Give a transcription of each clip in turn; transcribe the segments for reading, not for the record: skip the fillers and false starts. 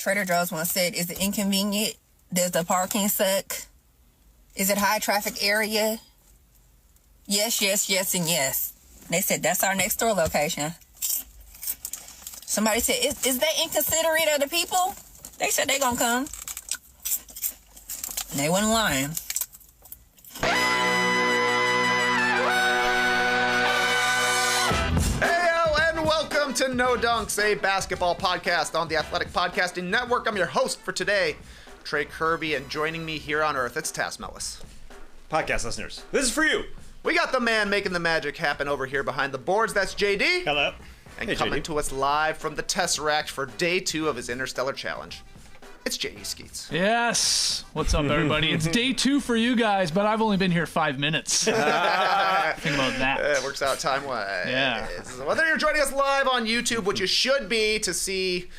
Trader Joe's once said, is it inconvenient? Does the parking suck? Is it high traffic area? Yes, yes, yes, and yes. They said, that's our next store location. Somebody said, is that inconsiderate of the people? They said they gonna come. And they wasn't lying. Welcome to No Dunks, a basketball podcast on the Athletic Podcasting Network. I'm your host for today, Trae Kirby, and joining me here on Earth, it's Tass Mellis. Podcast listeners, this is for you. We got the man making the magic happen over here behind the boards. That's JD. Hello. And hey, coming JD. to us live from the Tesseract for day 2 of his Interstellar Challenge, it's JD Skeets. Yes. What's up, everybody? It's day 2 for you guys, but I've only been here 5 minutes. Think about that. It works out time-wise. Yeah. Whether you're joining us live on YouTube, which you should be to see,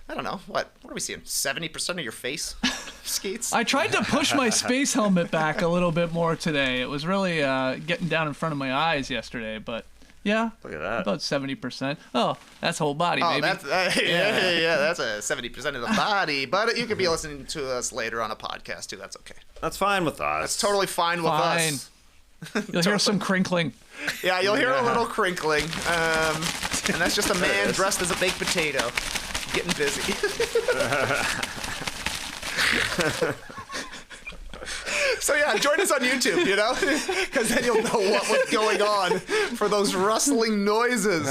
I don't know, what are we seeing? 70% of your face, Skeets? I tried to push my space helmet back a little bit more today. It was really getting down in front of my eyes yesterday, but yeah. Look at that. About 70%. Oh, that's whole body, baby. That's that's a 70% of the body. But you could be listening to us later on a podcast too. That's okay. That's fine with us. That's totally fine with us. You'll hear some crinkling. Yeah, you'll hear a little crinkling. And that's just a man dressed as a baked potato getting busy. So yeah, join us on YouTube, because then you'll know what was going on for those rustling noises.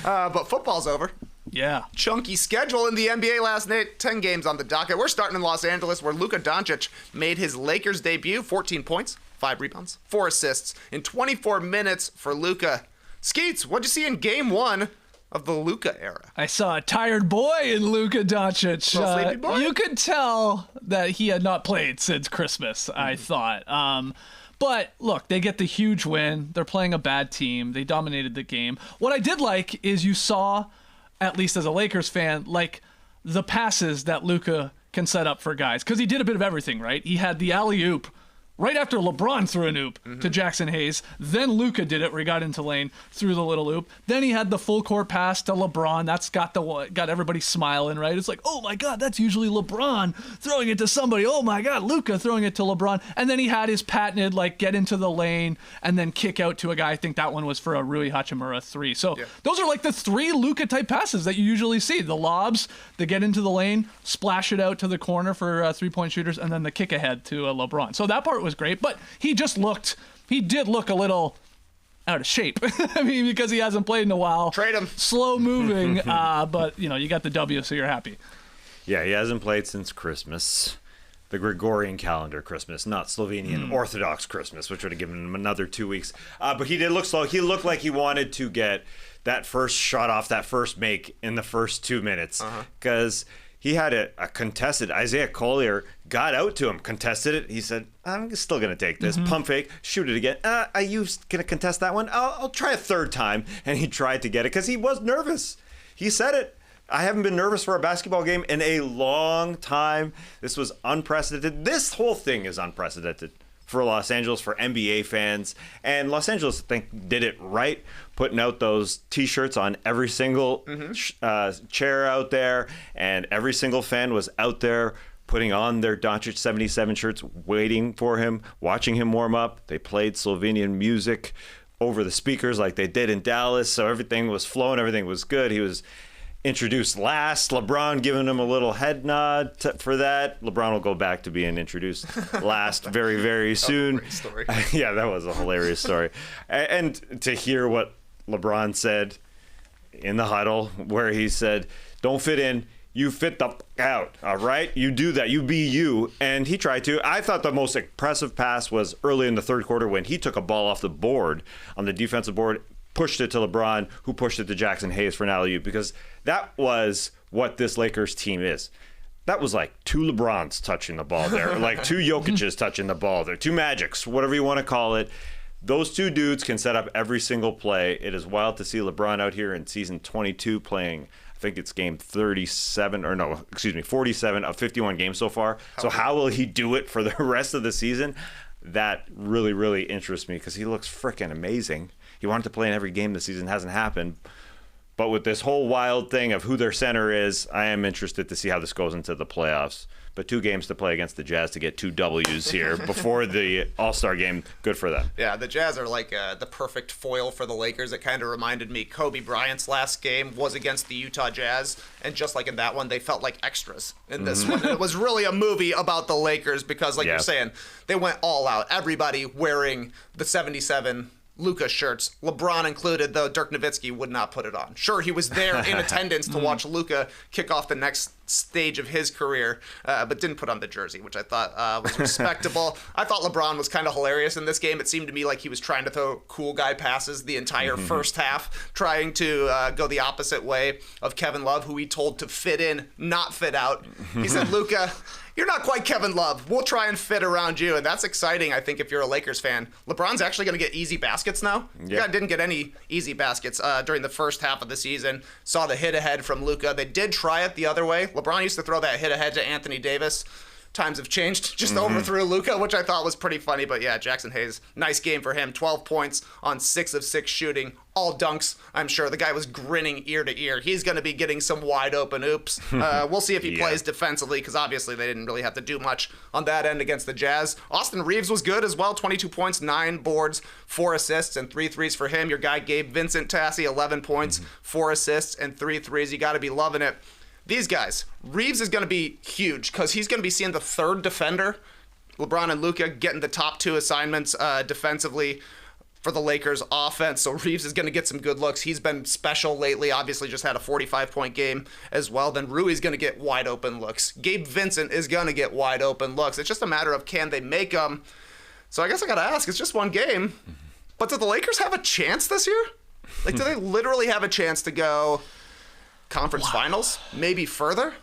But football's over. Yeah. Chunky schedule in the NBA last night. 10 games on the docket. We're starting in Los Angeles, where Luka Doncic made his Lakers debut. 14 points, 5 rebounds, 4 assists in 24 minutes for Luka. Skeets, what'd you see in Game 1 of the Luka era? I saw a tired boy in Luka Doncic. Little sleepy boy? You could tell that he had not played since Christmas, I thought. But look, they get the huge win. They're playing a bad team. They dominated the game. What I did like is you saw, at least as a Lakers fan, like the passes that Luka can set up for guys. Because he did a bit of everything, right? He had the alley-oop right after LeBron threw an oop to Jackson Hayes. Then Luka did it where he got into lane, threw the little oop. Then he had the full court pass to LeBron. That's got everybody smiling, right? It's like, oh my God, that's usually LeBron throwing it to somebody. Oh my God, Luka throwing it to LeBron. And then he had his patented, get into the lane and then kick out to a guy. I think that one was for a Rui Hachimura 3. So those are the 3 Luka type passes that you usually see. The lobs, the get into the lane, splash it out to the corner for 3-point shooters, and then the kick ahead to LeBron. So that part was great, but he did look a little out of shape. I mean, because he hasn't played in a while. Trade him. Slow moving, but you got the W, so you're happy. Yeah, he hasn't played since Christmas. The Gregorian calendar Christmas, not Slovenian Orthodox Christmas, which would have given him another 2 weeks. But he did look slow. He looked like he wanted to get that first shot off, that first make in the first 2 minutes, because he had a contested. Isaiah Collier got out to him, contested it. He said, I'm still going to take this. Pump fake, shoot it again. Are you going to contest that one? I'll try a third time. And he tried to get it because he was nervous. He said it. I haven't been nervous for a basketball game in a long time. This was unprecedented. This whole thing is unprecedented for Los Angeles, for NBA fans. And Los Angeles, I think, did it right, putting out those T-shirts on every single chair out there. And every single fan was out there putting on their Doncic 77 shirts, waiting for him, watching him warm up. They played Slovenian music over the speakers like they did in Dallas. So everything was flowing. Everything was good. He was introduced last. LeBron giving him a little head nod for that. LeBron will go back to being introduced last very, very soon. Great story. Yeah, that was a hilarious story. And to hear what LeBron said in the huddle, where he said, don't fit in, you fit the out, all right? You do that. You be you. And he tried to. I thought the most impressive pass was early in the third quarter when he took a ball off the board, on the defensive board, pushed it to LeBron, who pushed it to Jackson Hayes for an alley-oop, because that was what this Lakers team is. That was like 2 LeBrons touching the ball there, like 2 Jokic's touching the ball there, 2 Magics, whatever you want to call it. Those 2 dudes can set up every single play. It is wild to see LeBron out here in season 22 playing, I think it's game 47 of 51 games so far. So how will he do it for the rest of the season? That really, really interests me because he looks freaking amazing. He wanted to play in every game this season. Hasn't happened. But with this whole wild thing of who their center is, I am interested to see how this goes into the playoffs. But 2 games to play against the Jazz to get 2 W's here before the All-Star game. Good for them. Yeah, the Jazz are like the perfect foil for the Lakers. It kind of reminded me Kobe Bryant's last game was against the Utah Jazz, and just like in that one, they felt like extras in this one. It was really a movie about the Lakers because, like you're saying, they went all out. Everybody wearing the 77 Luka shirts, LeBron included, though Dirk Nowitzki would not put it on. Sure, he was there in attendance to watch Luka kick off the next stage of his career, but didn't put on the jersey, which I thought was respectable. I thought LeBron was kind of hilarious in this game. It seemed to me like he was trying to throw cool guy passes the entire first half, trying to go the opposite way of Kevin Love, who he told to fit in, not fit out. He said, Luka, you're not quite Kevin Love. We'll try and fit around you. And that's exciting, I think, if you're a Lakers fan. LeBron's actually going to get easy baskets now. Yep. Yeah, didn't get any easy baskets during the first half of the season. Saw the hit ahead from Luka. They did try it the other way. LeBron used to throw that hit ahead to Anthony Davis. Times have changed. Just overthrew Luka, which I thought was pretty funny. But yeah, Jackson Hayes, nice game for him. 12 points on 6 of 6 shooting. All dunks, I'm sure. The guy was grinning ear to ear. He's going to be getting some wide open oops. We'll see if he plays defensively, because obviously they didn't really have to do much on that end against the Jazz. Austin Reeves was good as well. 22 points, 9 boards, 4 assists, and 3 threes for him. Your guy Gabe Vincent Tassie, 11 points, 4 assists, and 3 threes. You got to be loving it. These guys, Reeves is going to be huge because he's going to be seeing the third defender. LeBron and Luka getting the top 2 assignments defensively for the Lakers offense. So Reeves is going to get some good looks. He's been special lately. Obviously just had a 45-point game as well. Then Rui's going to get wide open looks. Gabe Vincent is going to get wide open looks. It's just a matter of can they make them. So I guess I got to ask, it's just one game. But do the Lakers have a chance this year? Like, do they literally have a chance to go conference finals, maybe further?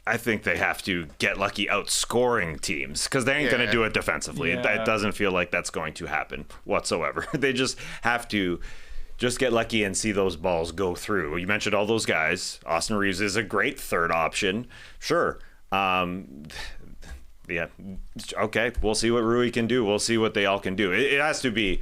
I think they have to get lucky outscoring teams because they ain't going to do it defensively. It doesn't feel like that's going to happen whatsoever. They just have to just get lucky and see those balls go through. You mentioned all those guys. Austin Reeves is a great third option. Sure. Yeah. Okay. We'll see what Rui can do. We'll see what they all can do. It has to be.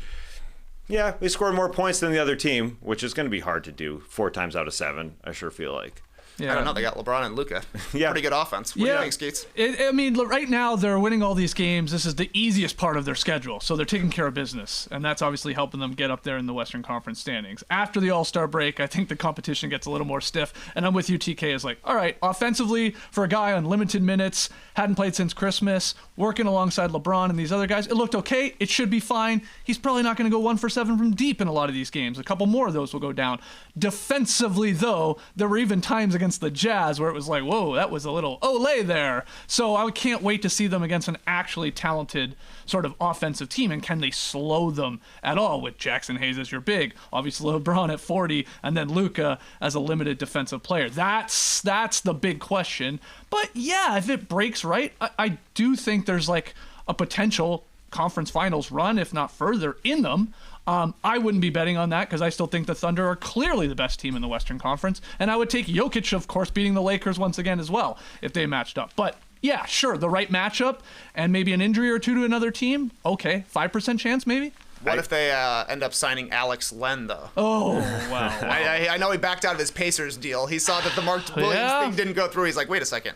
Yeah, they scored more points than the other team, which is going to be hard to do 4 times out of 7, I sure feel like. Yeah. I don't know. They got LeBron and Luka. Pretty good offense. What do you think, Skeets? I mean, right now they're winning all these games. This is the easiest part of their schedule, so they're taking care of business, and that's obviously helping them get up there in the Western Conference standings. After the All-Star break, I think the competition gets a little more stiff, and I'm with you, TK, is like, all right, offensively, for a guy on limited minutes, hadn't played since Christmas, working alongside LeBron and these other guys, it looked okay. It should be fine. He's probably not going to go 1 for 7 from deep in a lot of these games. A couple more of those will go down. Defensively, though, there were even times against the Jazz where it was like, whoa, that was a little Olay there. So I can't wait to see them against an actually talented sort of offensive team. And can they slow them at all with Jackson Hayes as your big, obviously LeBron at 40, and then Luka as a limited defensive player? That's the big question. But yeah, if it breaks right, I do think there's like a potential conference finals run, if not further, in them. I wouldn't be betting on that because I still think the Thunder are clearly the best team in the Western Conference. And I would take Jokic, of course, beating the Lakers once again as well if they matched up. But yeah, sure, the right matchup and maybe an injury or two to another team. Okay, 5% chance maybe. What if they end up signing Alex Len, though? Oh, wow. I know he backed out of his Pacers deal. He saw that the Mark Williams thing didn't go through. He's like, wait a second.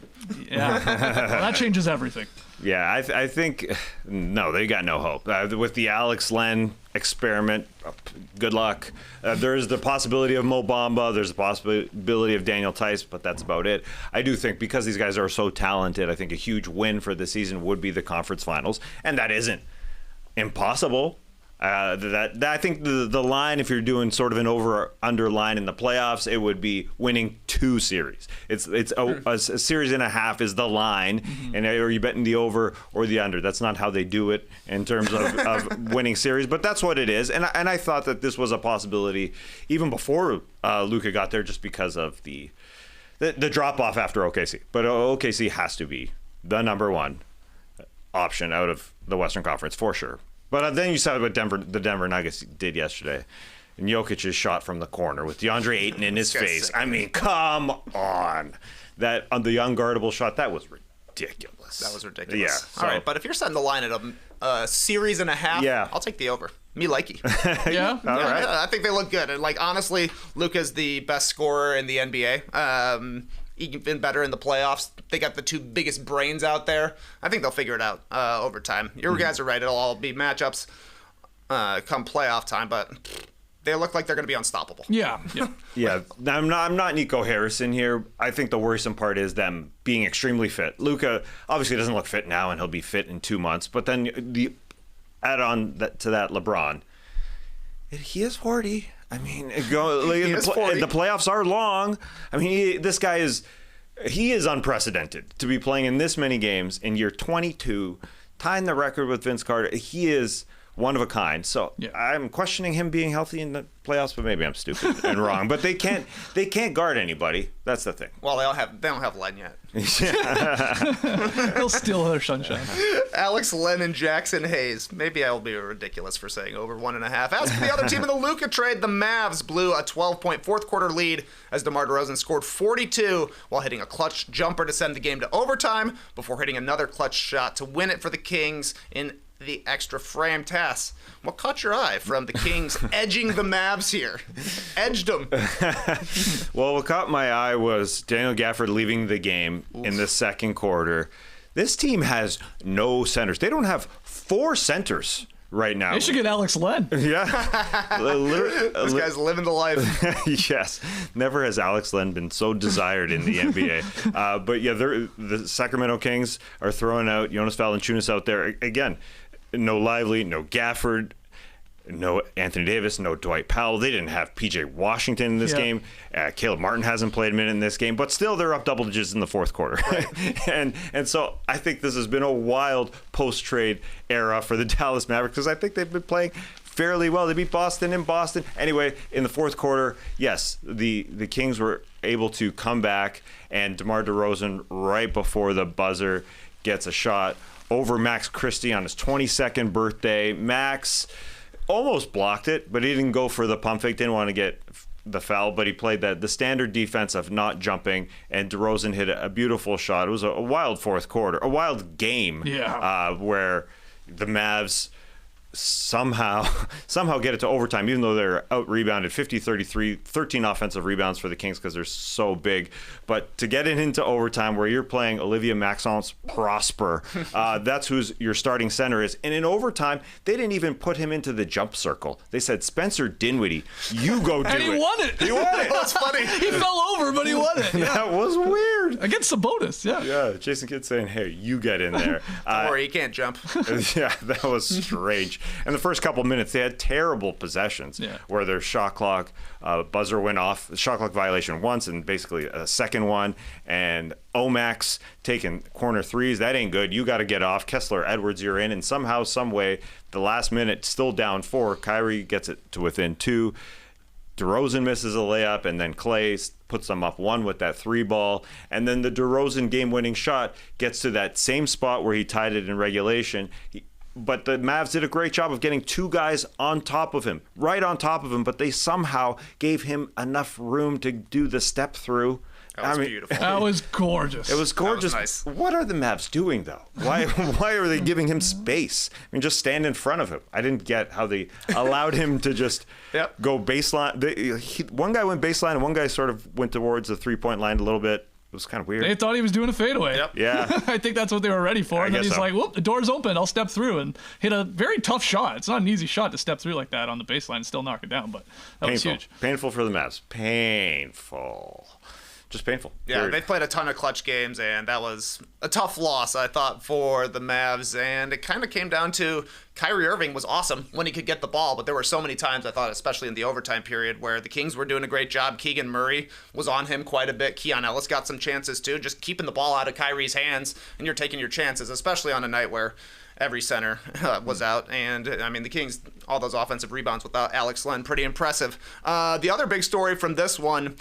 Yeah, well, that changes everything. Yeah, I think, no, they got no hope. With the Alex Len experiment, good luck. There's the possibility of Mo Bamba. There's the possibility of Daniel Tice, but that's about it. I do think because these guys are so talented, I think a huge win for the season would be the conference finals, and that isn't impossible. I think the line, if you're doing sort of an over-under line in the playoffs, it would be winning 2 series. It's a series and a half is the line, and are you betting the over or the under? That's not how they do it in terms of winning series, but that's what it is. And I thought that this was a possibility even before Luka got there, just because of the drop-off after OKC. But OKC has to be the number 1 option out of the Western Conference for sure. But then you saw what the Denver Nuggets did yesterday. And Jokic's shot from the corner with DeAndre Ayton in his face. I mean, come on. That on the unguardable shot, that was ridiculous. That was ridiculous. Yeah. So, All right, but if you're setting the line at a series and a half, Yeah. I'll take the over. Me likey. Yeah. all right. I think they look good. And, like, honestly, Luka's the best scorer in the NBA. Even better in the playoffs. They got the two biggest brains out there. I think they'll figure it out over time. Your guys are right. It'll all be matchups come playoff time, but they look like they're going to be unstoppable. Yeah. Yeah, I'm not Nico Harrison here. I think the worrisome part is them being extremely fit. Luka obviously doesn't look fit now, and he'll be fit in 2 months. But then the add on to that LeBron, he is 40. I mean, the playoffs are long. I mean, this guy is unprecedented to be playing in this many games in year 22, tying the record with Vince Carter. He is one of a kind. So I'm questioning him being healthy in the playoffs, but maybe I'm stupid and wrong. But they can't guard anybody. That's the thing. Well, they don't have Len yet. They'll steal their sunshine. Alex Len and Jackson Hayes. Maybe I will be ridiculous for saying over 1.5. As for the other team in the Luka trade, the Mavs blew a 12-point fourth quarter lead as DeMar DeRozan scored 42 while hitting a clutch jumper to send the game to overtime before hitting another clutch shot to win it for the Kings in the extra frame. Tess, what caught your eye from the Kings edging the Mavs here? Edged them. Well, what caught my eye was Daniel Gafford leaving the game in the second quarter. This team has no centers. They don't have 4 centers right now. They should get Alex Len. Yeah. This guy's living the life. Yes. Never has Alex Len been so desired in the NBA. But yeah, the Sacramento Kings are throwing out Jonas Valanciunas out there. Again, no Lively, no Gafford, no Anthony Davis, no Dwight Powell. They didn't have P.J. Washington in this game. Caleb Martin hasn't played a minute in this game, but still they're up double digits in the fourth quarter. Right. and so I think this has been a wild post-trade era for the Dallas Mavericks because I think they've been playing fairly well. They beat Boston in Boston. Anyway, in the fourth quarter, yes, the Kings were able to come back, and DeMar DeRozan right before the buzzer gets a shot over Max Christie on his 22nd birthday. Max almost blocked it, but he didn't go for the pump fake. Didn't want to get the foul, but he played the standard defense of not jumping, and DeRozan hit a beautiful shot. It was a wild fourth quarter, a wild game where the Mavs somehow get it to overtime, even though they're out-rebounded 50-33, 13 offensive rebounds for the Kings because they're so big. But to get it into overtime where you're playing Olivia Maxence Prosper, that's who's your starting center is. And in overtime, they didn't even put him into the jump circle. They said, Spencer Dinwiddie, you go do it. And he won it. He won it. That's funny. He fell over, but he won it. Yeah. That was weird. Against Sabonis, Yeah, Jason Kidd saying, hey, you get in there. Don't worry, he can't jump. Yeah, that was strange. And the first couple minutes, they had terrible possessions where their shot clock buzzer went off, shot clock violation once and basically a second one. And Omax taking corner threes. That ain't good. You got to get off. Kessler Edwards, you're in. And somehow, some way, the last minute, still down 4. Kyrie gets it to within 2. DeRozan misses a layup, and then Clay puts them up 1 with that 3 ball. And then the DeRozan game-winning shot gets to that same spot where he tied it in regulation. But the Mavs did a great job of getting 2 guys on top of him, right on top of him, but they somehow gave him enough room to do the step through. That was beautiful. That was gorgeous. It was gorgeous. That was nice. What are the Mavs doing, though? Why are they giving him space? I mean, just stand in front of him. I didn't get how they allowed him to just go baseline. One guy went baseline, and one guy sort of went towards the three-point line a little bit. It was kind of weird. They thought he was doing a fadeaway. Yep. Yeah. I think that's what they were ready for. And then he's like, whoop, the door's open. I'll step through, and hit a very tough shot. It's not an easy shot to step through like that on the baseline and still knock it down, but that was huge. Painful for the Mavs. Painful. Just painful. Yeah, Period. they played a ton of clutch games, and that was a tough loss, I thought, for the Mavs. And it kind of came down to Kyrie Irving was awesome when he could get the ball, but there were so many times, I thought, especially in the overtime period, where the Kings were doing a great job. Keegan Murray was on him quite a bit. Keon Ellis got some chances, too, just keeping the ball out of Kyrie's hands, and you're taking your chances, especially on a night where every center was out. And, I mean, the Kings, all those offensive rebounds without Alex Len, pretty impressive. The other big story from this one,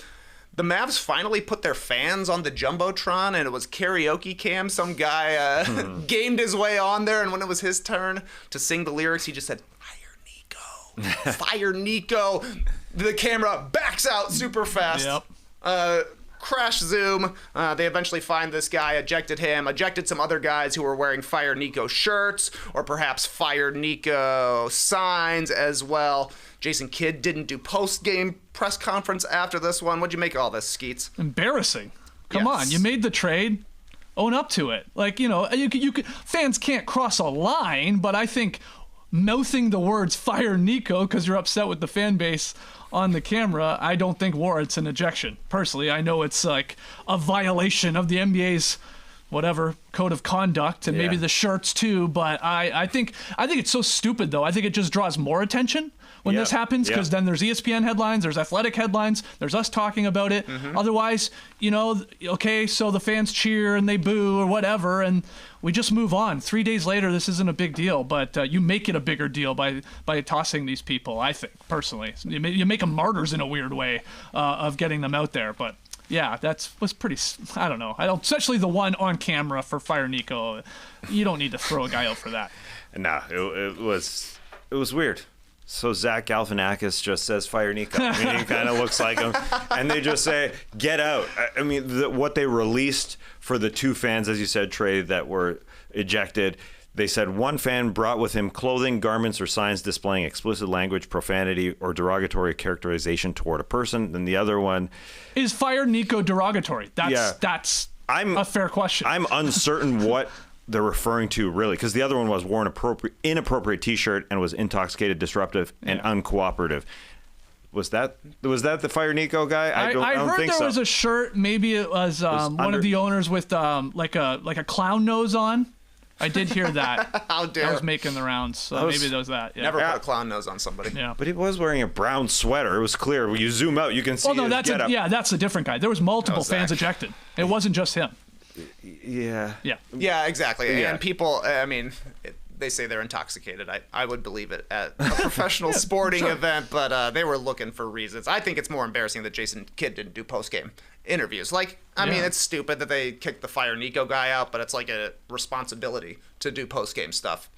the Mavs finally put their fans on the Jumbotron, and it was karaoke cam. Some guy gamed his way on there, and when it was his turn to sing the lyrics, he just said, "Fire Nico, fire Nico." The camera backs out super fast. Yep. Crash zoom. They eventually find this guy, ejected him, ejected some other guys who were wearing Fire Nico shirts or perhaps Fire Nico signs as well. Jason Kidd didn't do post-game press conference after this one. What'd you make of all this, Skeets? Embarrassing. Come Yes. on, you made the trade. Own up to it. Like, you could, fans can't cross a line, but I think mouthing the words "Fire Nico" because you're upset with the fan base on the camera, I don't think warrants an ejection. Personally, I know it's like a violation of the NBA's whatever code of conduct and maybe the shirts too, but I think it's so stupid though. I think it just draws more attention when this happens, because then there's ESPN headlines, there's athletic headlines, there's us talking about it. Otherwise, okay, so the fans cheer and they boo or whatever, and we just move on. 3 days later, this isn't a big deal, but you make it a bigger deal by tossing these people, I think, personally. You make them martyrs in a weird way of getting them out there, but yeah, was pretty, I don't know. Especially the one on camera for Fire Nico. You don't need to throw a guy out for that. No, it was weird. So Zach Galifianakis just says Fire Nico. I mean, he kind of looks like him. And they just say, get out. I mean, what they released for the two fans, as you said, Trey, that were ejected, they said one fan brought with him clothing, garments, or signs displaying explicit language, profanity, or derogatory characterization toward a person. Then the other one... Is Fire Nico derogatory? That's a fair question. I'm uncertain what they're referring to, really, because the other one was wore an inappropriate T-shirt and was intoxicated, disruptive, and uncooperative. Was that the Fire Nico guy? I don't heard think there so. was a shirt. Maybe it was one of the owners with like a clown nose on. I did hear that. How dare. I was making the rounds, so maybe there was that. Yeah. Never put a clown nose on somebody. Yeah. But he was wearing a brown sweater. It was clear. When you zoom out, you can see his getup. That's a different guy. There was multiple fans ejected. It wasn't just him. Yeah. Yeah, exactly. Yeah. And people, they say they're intoxicated. I would believe it at a professional sporting event, but they were looking for reasons. I think it's more embarrassing that Jason Kidd didn't do post-game interviews. I mean, it's stupid that they kicked the Fire Nico guy out, but it's like a responsibility to do post-game stuff.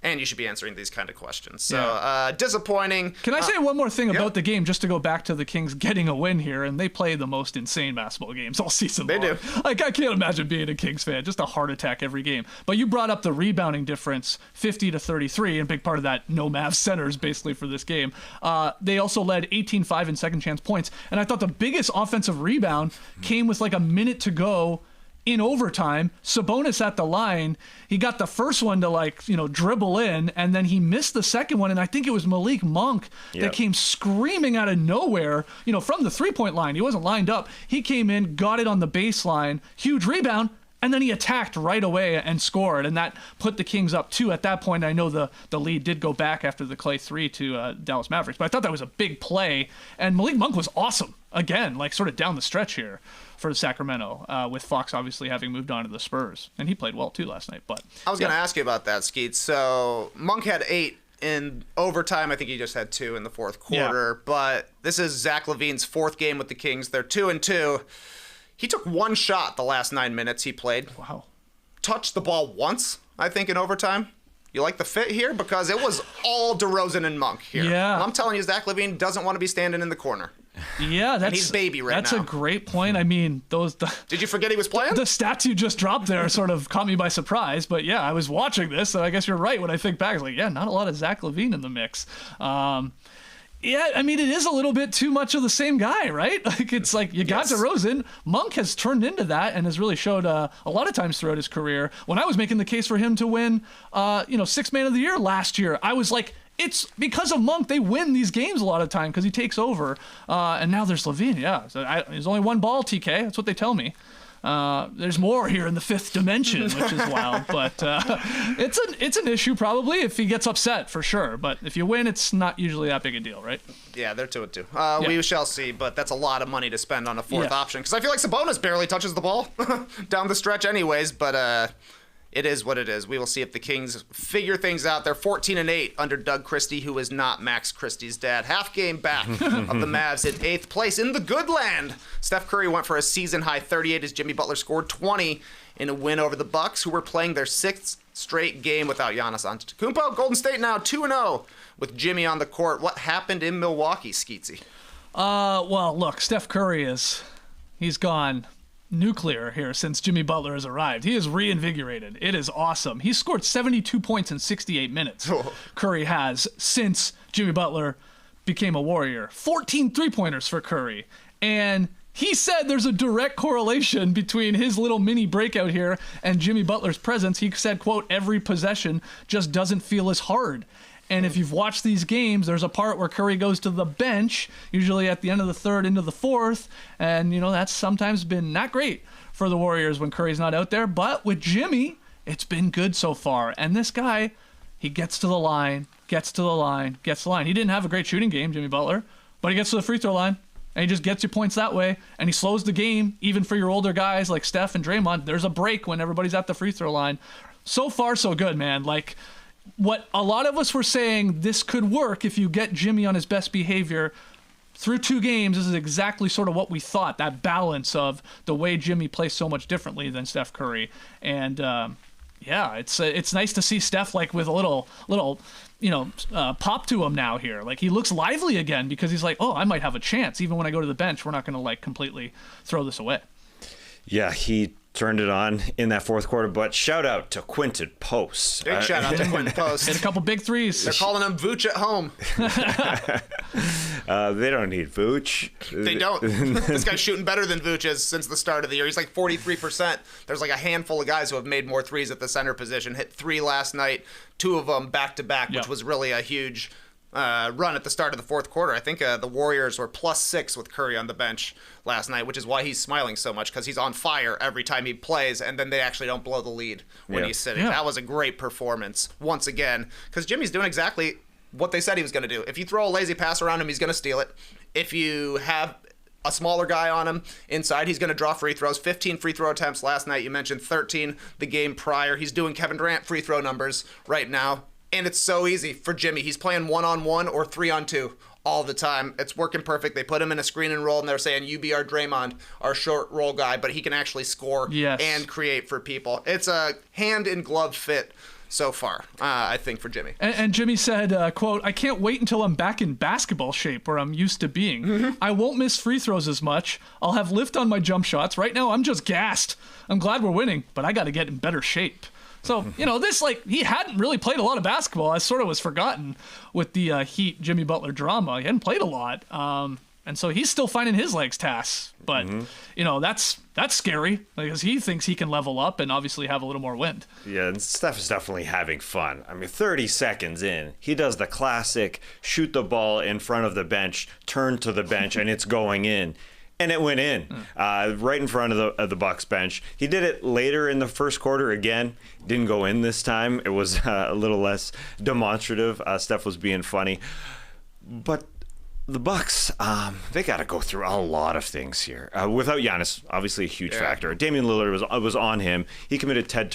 And you should be answering these kind of questions. So, disappointing. Can I say one more thing about the game, just to go back to the Kings getting a win here? And they play the most insane basketball games all season long. They do. Like, I can't imagine being a Kings fan. Just a heart attack every game. But you brought up the rebounding difference, 50-33, and a big part of that, no Mavs centers, basically, for this game. They also led 18-5 in second chance points. And I thought the biggest offensive rebound came with like a minute to go in overtime. Sabonis at the line, he got the first one to dribble in, and then he missed the second one, and I think it was Malik Monk that came screaming out of nowhere, from the 3-point line. He wasn't lined up. He came in, got it on the baseline, huge rebound, and then he attacked right away and scored, and that put the Kings up 2. At that point, I know the lead did go back after the Clay 3 to Dallas Mavericks, but I thought that was a big play, and Malik Monk was awesome, again, sort of down the stretch here for Sacramento, with Fox obviously having moved on to the Spurs. And he played well, too, last night. But I was going to ask you about that, Skeet. So Monk had 8 in overtime. I think he just had 2 in the fourth quarter. Yeah. But this is Zach LaVine's 4th game with the Kings. They're 2-2. He took 1 shot the last 9 minutes he played. Wow. Touched the ball once, I think, in overtime. You like the fit here? Because it was all DeRozan and Monk here. Yeah. And I'm telling you, Zach LaVine doesn't want to be standing in the corner. Yeah, and he's baby right that's now. a great point. I mean, Did you forget he was playing? The stats you just dropped there sort of caught me by surprise. But yeah, I was watching this, and I guess you're right when I think back. It's like, not a lot of Zach LaVine in the mix. Yeah, I mean, it is a little bit too much of the same guy, right? It's like you got DeRozan. Monk has turned into that and has really showed a lot of times throughout his career. When I was making the case for him to win, 6th man of the year last year, I was like, it's because of Monk they win these games a lot of time because he takes over. And now there's LaVine. Yeah, so there's only one ball, TK. That's what they tell me. There's more here in the 5th dimension, which is wild, but it's an issue probably if he gets upset for sure. But if you win, it's not usually that big a deal, right? Yeah, they're 2-2. We shall see, but that's a lot of money to spend on a 4th option because I feel like Sabonis barely touches the ball down the stretch, anyways. But it is what it is. We will see if the Kings figure things out. They're 14-8 under Doug Christie, who is not Max Christie's dad. Half game back of the Mavs in 8th place in the good land. Steph Curry went for a season-high 38 as Jimmy Butler scored 20 in a win over the Bucks, who were playing their 6th straight game without Giannis Antetokounmpo. Golden State now 2-0 with Jimmy on the court. What happened in Milwaukee, Skeetsy? Well, look, Steph Curry is he's gone nuclear here since Jimmy Butler has arrived. He is reinvigorated. It is awesome. He scored 72 points in 68 minutes. Curry has since Jimmy Butler became a Warrior. 14 three-pointers for Curry. And he said there's a direct correlation between his little mini breakout here and Jimmy Butler's presence. He said, quote, every possession just doesn't feel as hard. And if you've watched these games, there's a part where Curry goes to the bench, usually at the end of the third into the fourth. And, that's sometimes been not great for the Warriors when Curry's not out there. But with Jimmy, it's been good so far. And this guy, he gets to the line, gets to the line, gets to the line. He didn't have a great shooting game, Jimmy Butler, but he gets to the free throw line. And he just gets you points that way. And he slows the game, even for your older guys like Steph and Draymond. There's a break when everybody's at the free throw line. So far, so good, man. Like, what a lot of us were saying, this could work if you get Jimmy on his best behavior. Through 2 games, this is exactly sort of what we thought, that balance of the way Jimmy plays so much differently than Steph Curry. And, it's nice to see Steph like with a little pop to him now here. Like, he looks lively again because he's like, oh, I might have a chance. Even when I go to the bench, we're not going to like completely throw this away. Yeah, he turned it on in that fourth quarter, but shout out to Quinton Post. Big shout out to Quinton Post. Hit a couple big threes. They're calling him Vooch at home. They don't need Vooch. They don't. This guy's shooting better than Vooch is since the start of the year. He's like 43%. There's like a handful of guys who have made more threes at the center position. Hit 3 last night, 2 of them back-to-back, which was really a huge run at the start of the fourth quarter. I think the Warriors were +6 with Curry on the bench last night, which is why he's smiling so much, because he's on fire every time he plays, and then they actually don't blow the lead when he's sitting. That was a great performance once again, because Jimmy's doing exactly what they said he was going to do. If you throw a lazy pass around him, he's going to steal it. If you have a smaller guy on him inside, he's going to draw free throws. 15 free throw attempts last night. You mentioned 13 the game prior. He's doing Kevin Durant free throw numbers right now. And it's so easy for Jimmy. He's playing 1-on-1 or 3-on-2 all the time. It's working perfect. They put him in a screen and roll, and they're saying, you be our Draymond, our short roll guy, but he can actually score and create for people. It's a hand-in-glove fit so far, I think, for Jimmy. And Jimmy said, quote, I can't wait until I'm back in basketball shape where I'm used to being. Mm-hmm. I won't miss free throws as much. I'll have lift on my jump shots. Right now, I'm just gassed. I'm glad we're winning, but I got to get in better shape. So, this, he hadn't really played a lot of basketball. I sort of was forgotten with the Heat Jimmy Butler drama. He hadn't played a lot. And so he's still finding his legs tasks. But, that's scary because he thinks he can level up and obviously have a little more wind. Yeah, and Steph is definitely having fun. 30 seconds in, he does the classic shoot the ball in front of the bench, turn to the bench, and it's going in. And it went in right in front of the Bucks bench. He did it later in the first quarter again. Didn't go in this time. It was a little less demonstrative. Steph was being funny. But the Bucks, they got to go through a lot of things here. Without Giannis, obviously a huge factor. Damian Lillard was on him. He committed 10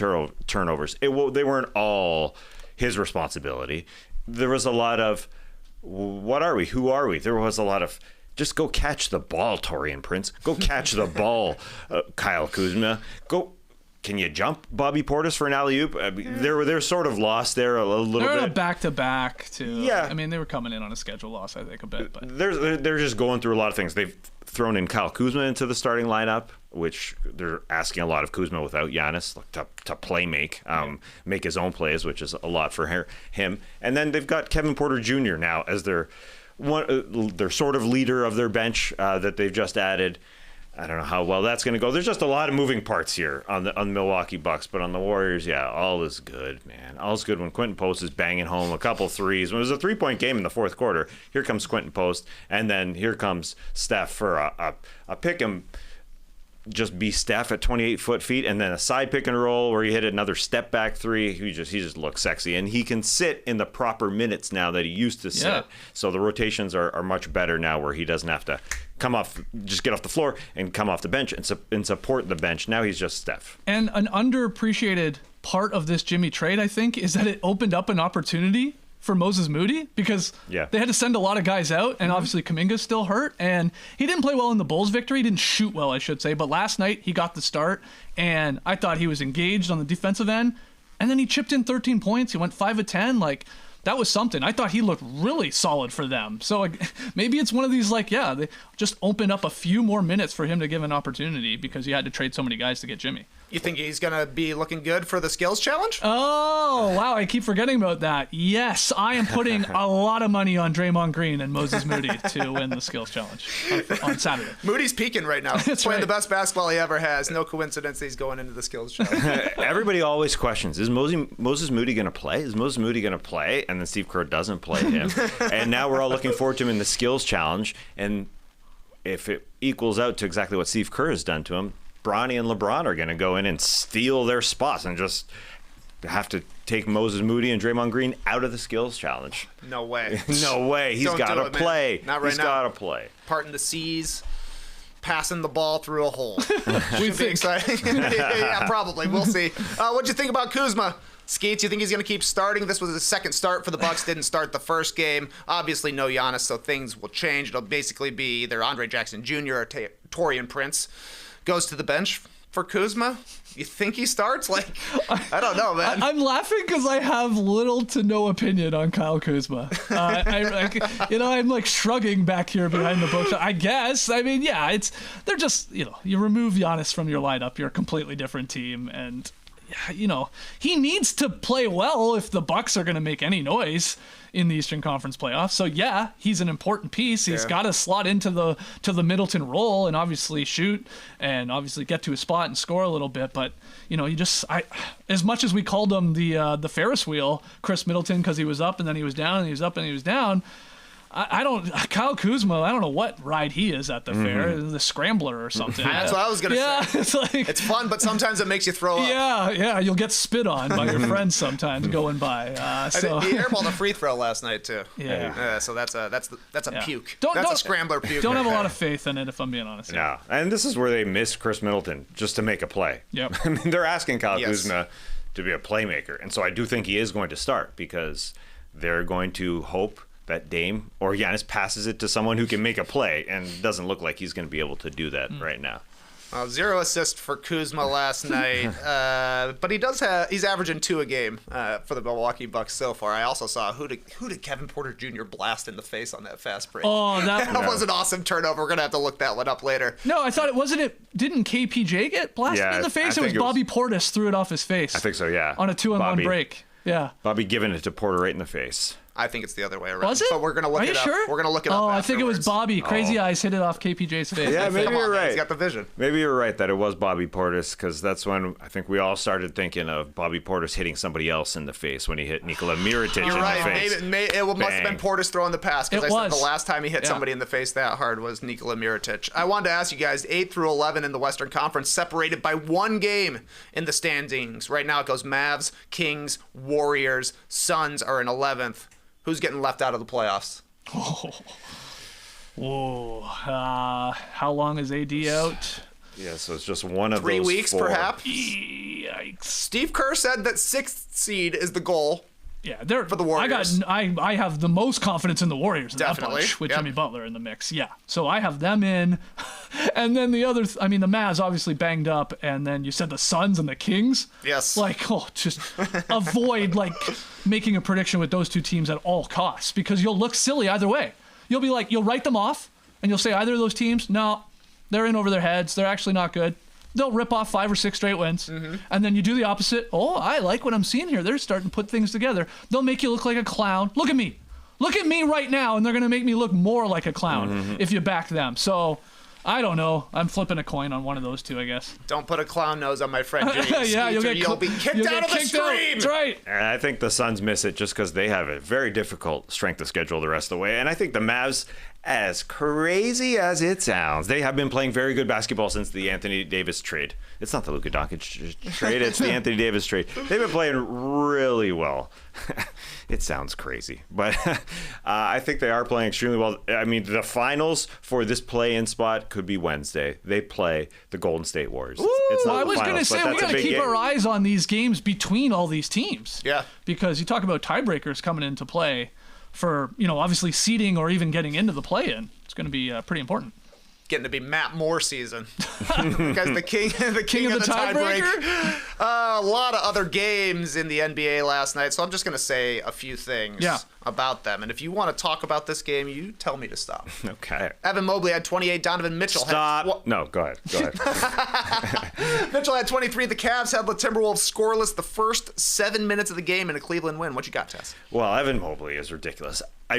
turnovers. They weren't all his responsibility. There was a lot of, what are we? Who are we? There was a lot of, just go catch the ball, Taurean Prince. Go catch the ball, Kyle Kuzma. Can you jump Bobby Portis for an alley-oop? They're sort of lost there a little bit. They're a back-to-back, too. Yeah. They were coming in on a schedule loss, I think, a bit. But they're just going through a lot of things. They've thrown in Kyle Kuzma into the starting lineup, which they're asking a lot of Kuzma without Giannis to play make his own plays, which is a lot for him. And then they've got Kevin Porter Jr. now as their sort of leader of their bench that they've just added. I don't know how well that's going to go. There's just a lot of moving parts here on the Milwaukee Bucks, but on the Warriors, all is good, man. All is good when Quinton Post is banging home a couple threes. When it was a 3-point game in the fourth quarter, here comes Quinton Post, and then here comes Steph for a pick and just be Steph at 28 feet, and then a side pick and roll where he hit another step back 3. He just looks sexy, and he can sit in the proper minutes now that he used to sit. Yeah. So the rotations are much better now, where he doesn't have to just get off the floor and come off the bench and support the bench. Now he's just Steph. And an underappreciated part of this Jimmy trade, I think, is that it opened up an opportunity for Moses Moody, because they had to send a lot of guys out, and obviously Kuminga's still hurt, and he didn't play well in the Bulls victory. He didn't shoot well, I should say, but last night he got the start, and I thought he was engaged on the defensive end, and then he chipped in 13 points. He went 5 of 10. that was something. I thought he looked really solid for them. So maybe it's one of these they just opened up a few more minutes for him to give an opportunity because you had to trade so many guys to get Jimmy. You think he's going to be looking good for the skills challenge? Oh, wow. I keep forgetting about that. Yes, I am putting a lot of money on Draymond Green and Moses Moody to win the skills challenge on Saturday. Moody's peaking right now. That's playing right. the best basketball he ever has. No coincidence that he's going into the skills challenge. Everybody always questions, is Moses Moody going to play? Is Moses Moody going to play? And then Steve Kerr doesn't play him. And now we're all looking forward to him in the skills challenge. And if it equals out to exactly what Steve Kerr has done to him, Bronny and LeBron are going to go in and steal their spots and just have to take Moses Moody and Draymond Green out of the skills challenge. No way. No way. He's got to play. Not right now. He's got to play. Parting the seas, passing the ball through a hole. We Should be exciting. Yeah, probably. We'll see. What'd you think about Kuzma? Skeets, you think he's going to keep starting? This was his second start for the Bucks. Didn't start the first game. Obviously, no Giannis, so things will change. It'll basically be either Andre Jackson Jr. or Taurean Prince goes to the bench for Kuzma. You think he starts? I don't know, man. I'm laughing because I have little to no opinion on Kyle Kuzma. I'm shrugging back here behind the books. I guess. I mean, yeah, they're just, you remove Giannis from your lineup, you're a completely different team, and he needs to play well if the Bucks are going to make any noise in the Eastern Conference playoffs. So yeah, he's an important piece. He's got to slot into the Middleton role and obviously shoot and obviously get to his spot and score a little bit. But as much as we called him the Ferris wheel, Chris Middleton, because he was up and then he was down and he was up and he was down. Kyle Kuzma, I don't know what ride he is at the fair, the scrambler or something. That's what I was going to say. It's fun, but sometimes it makes you throw up. Yeah, you'll get spit on by your friends sometimes going by. He airballed a free throw last night too. Yeah. So that's a puke. That's a scrambler puke. Don't have a lot of faith in it, if I'm being honest. No, and this is where they miss Chris Middleton just to make a play. Yep. I mean, they're asking Kyle Kuzma to be a playmaker, and so I do think he is going to start because they're going to hope that Dame or Giannis passes it to someone who can make a play, and doesn't look like he's going to be able to do that right now. 0 assists for Kuzma last night, but he's averaging 2 a game for the Milwaukee Bucks so far. I also saw who did Kevin Porter Jr. blast in the face on that fast break? Oh, that was an awesome turnover. We're gonna have to look that one up later. No, I thought didn't KPJ get blasted in the face? It was Bobby Portis threw it off his face. I think so, yeah. On a 2-on-1 break. Yeah. Bobby giving it to Porter right in the face. I think it's the other way around. Was it? But we're going to look it up. Sure? We're going to look it up. Oh, I think it was Bobby. Crazy Eyes hit it off KPJ's face. Yeah, maybe you're right. He's got the vision. Maybe you're right that it was Bobby Portis, because that's when I think we all started thinking of Bobby Portis hitting somebody else in the face when he hit Nikola Mirotic in the face. It must have been Portis throwing the pass, because I said the last time he hit somebody in the face that hard was Nikola Mirotic. I wanted to ask you guys, 8 through 11 in the Western Conference, separated by 1 game in the standings. Right now it goes Mavs, Kings, Warriors, Suns are in 11th. Who's getting left out of the playoffs? How long is AD out? Yeah, so it's just one of 3 those weeks, 4. perhaps. Yikes! Steve Kerr said that 6th seed is the goal. Yeah, they're for the Warriors. I have the most confidence in the Warriors in Definitely. that bunch with Jimmy Butler in the mix. Yeah, so I have them in, and then the other. The Mavs obviously banged up, and then you said the Suns and the Kings. Yes. Just avoid making a prediction with those 2 teams at all costs, because you'll look silly either way. You'll be you'll write them off, and you'll say either of those teams, no, they're in over their heads. They're actually not good. They'll rip off 5 or 6 straight wins. Mm-hmm. And then you do the opposite. Oh, I like what I'm seeing here. They're starting to put things together. They'll make you look like a clown. Look at me. Look at me right now, and they're going to make me look more like a clown if you back them. So, I don't know. I'm flipping a coin on one of those 2, I guess. Don't put a clown nose on my friend James. Yeah, you'll be kicked out of the stream. That's right. And I think the Suns miss it just because they have a very difficult strength of schedule the rest of the way. And I think the Mavs, as crazy as it sounds, they have been playing very good basketball since the Anthony Davis trade. It's not the Luka Doncic trade, it's the Anthony Davis trade. They've been playing really well. It sounds crazy, but I think they are playing extremely well. I mean, the finals for this play-in spot could be Wednesday. They play the Golden State Warriors. It's not I was going to say, we got to keep our eyes on these games between all these teams. Yeah. Because you talk about tiebreakers coming into play for, obviously seeding or even getting into the play-in. It's going to be pretty important. getting to be Matt Moore season because the king of the tiebreaker. A lot of other games in the NBA last night, so I'm just going to say a few things about them. And if you want to talk about this game, you tell me to stop. Okay. Evan Mobley had 28. Donovan Mitchell Stop. No, go ahead. Mitchell had 23. The Cavs held the Timberwolves scoreless the first 7 minutes of the game in a Cleveland win. What you got, Tess? Well, Evan Mobley is ridiculous. I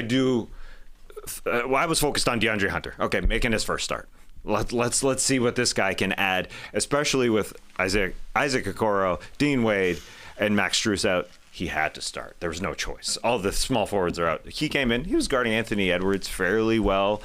was focused on DeAndre Hunter. Okay, making his first start. Let's see what this guy can add, especially with Isaac Okoro, Dean Wade, and Max Strus out. He had to start. There was no choice. All the small forwards are out. He came in. He was guarding Anthony Edwards fairly well.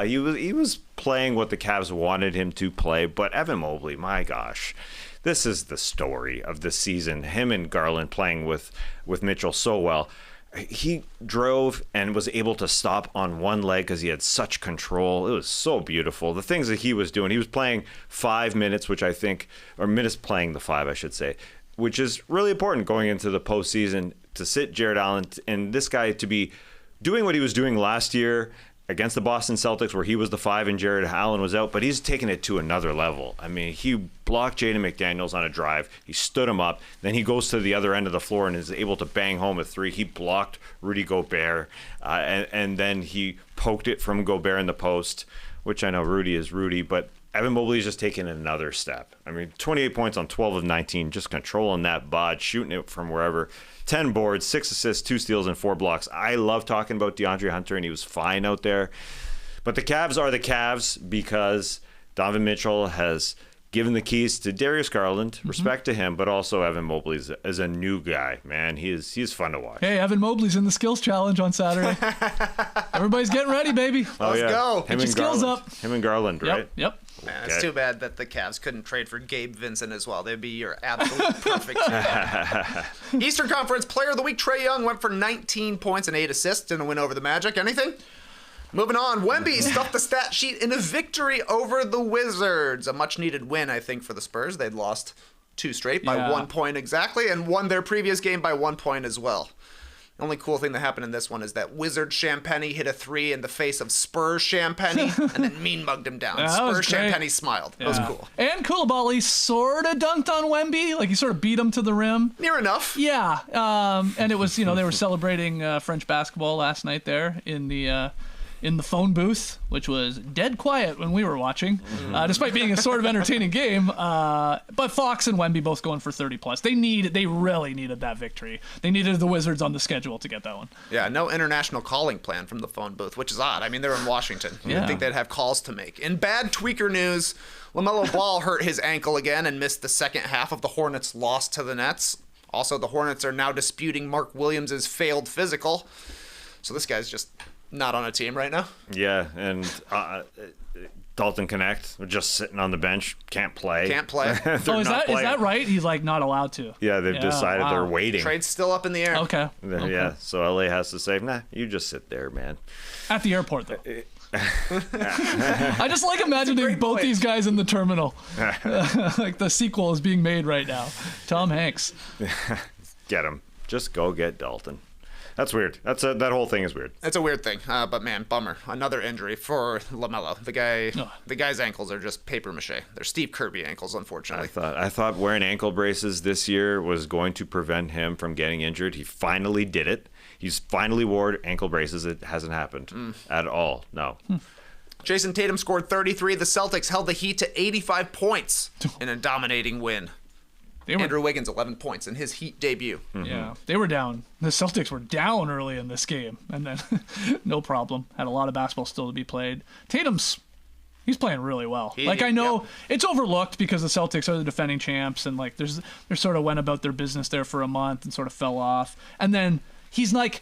He was playing what the Cavs wanted him to play. But Evan Mobley, my gosh, this is the story of the season. Him and Garland playing with Mitchell so well. He drove and was able to stop on one leg because he had such control. It was so beautiful. The things that he was doing. He was playing 5 minutes, minutes playing the 5, I should say, which is really important going into the postseason to sit Jared Allen and this guy to be doing what he was doing last year against the Boston Celtics where he was the 5 and Jared Allen was out, but he's taken it to another level. I mean, he blocked Jaden McDaniels on a drive. He stood him up. Then he goes to the other end of the floor and is able to bang home a 3. He blocked Rudy Gobert, and then he poked it from Gobert in the post, which I know Rudy is Rudy, but Evan Mobley's just taken another step. I mean, 28 points on 12 of 19, just controlling that bod, shooting it from wherever. 10 boards, 6 assists, 2 steals, and 4 blocks. I love talking about DeAndre Hunter, and he was fine out there. But the Cavs are the Cavs because Donovan Mitchell has given the keys to Darius Garland. Respect to him, but also Evan Mobley is a new guy, man. He's fun to watch. Hey, Evan Mobley's in the skills challenge on Saturday. Everybody's getting ready, baby. Let's go. Get your skills up. Him and Garland, right? Yep. Man, it's too bad that the Cavs couldn't trade for Gabe Vincent as well. They'd be your absolute perfect team. Eastern Conference Player of the Week, Trae Young, went for 19 points and 8 assists in a win over the Magic. Anything? Moving on, Wemby stuffed the stat sheet in a victory over the Wizards. A much-needed win, I think, for the Spurs. They'd lost 2 straight by 1 point exactly and won their previous game by 1 point as well. The only cool thing that happened in this one is that Wizard Champagny hit a 3 in the face of Spurs Champagny and then mean mugged him down. Spurs Champagny smiled. It was cool. And Koulibaly sort of dunked on Wemby. Like, he sort of beat him to the rim. Near enough. Yeah. And it was, they were celebrating French basketball last night there in the phone booth, which was dead quiet when we were watching, despite being a sort of entertaining game. But Fox and Wemby both going for 30+. They really needed that victory. They needed the Wizards on the schedule to get that one. Yeah, no international calling plan from the phone booth, which is odd. I mean, they're in Washington. You'd think they'd have calls to make. In bad tweaker news, LaMelo Ball hurt his ankle again and missed the second half of the Hornets' loss to the Nets. Also, the Hornets are now disputing Mark Williams' failed physical. So this guy's just not on a team right now. Yeah, and Dalton Connect just sitting on the bench, can't play. Is that right? He's like not allowed to. Yeah, they've decided they're waiting. Trade's still up in the air. Okay. Yeah, so LA has to say, nah, you just sit there, man. At the airport, though. I just like imagining both these guys in the terminal. Like the sequel is being made right now. Tom Hanks. Get him. Just go get Dalton. That's weird. That whole thing is weird. It's a weird thing, but man, bummer. Another injury for LaMelo. The guy's ankles are just paper mache. They're Steve Kirby ankles, unfortunately. I thought wearing ankle braces this year was going to prevent him from getting injured. He finally did it. He's finally wore ankle braces. It hasn't happened at all. No. Jayson Tatum scored 33. The Celtics held the Heat to 85 points in a dominating win. Andrew Wiggins, 11 points in his Heat debut. Yeah, they were down. The Celtics were down early in this game, and then no problem. Had a lot of basketball still to be played. He's playing really well. I know it's overlooked because the Celtics are the defending champs, and like they sort of went about their business there for a month and sort of fell off. And then he's like,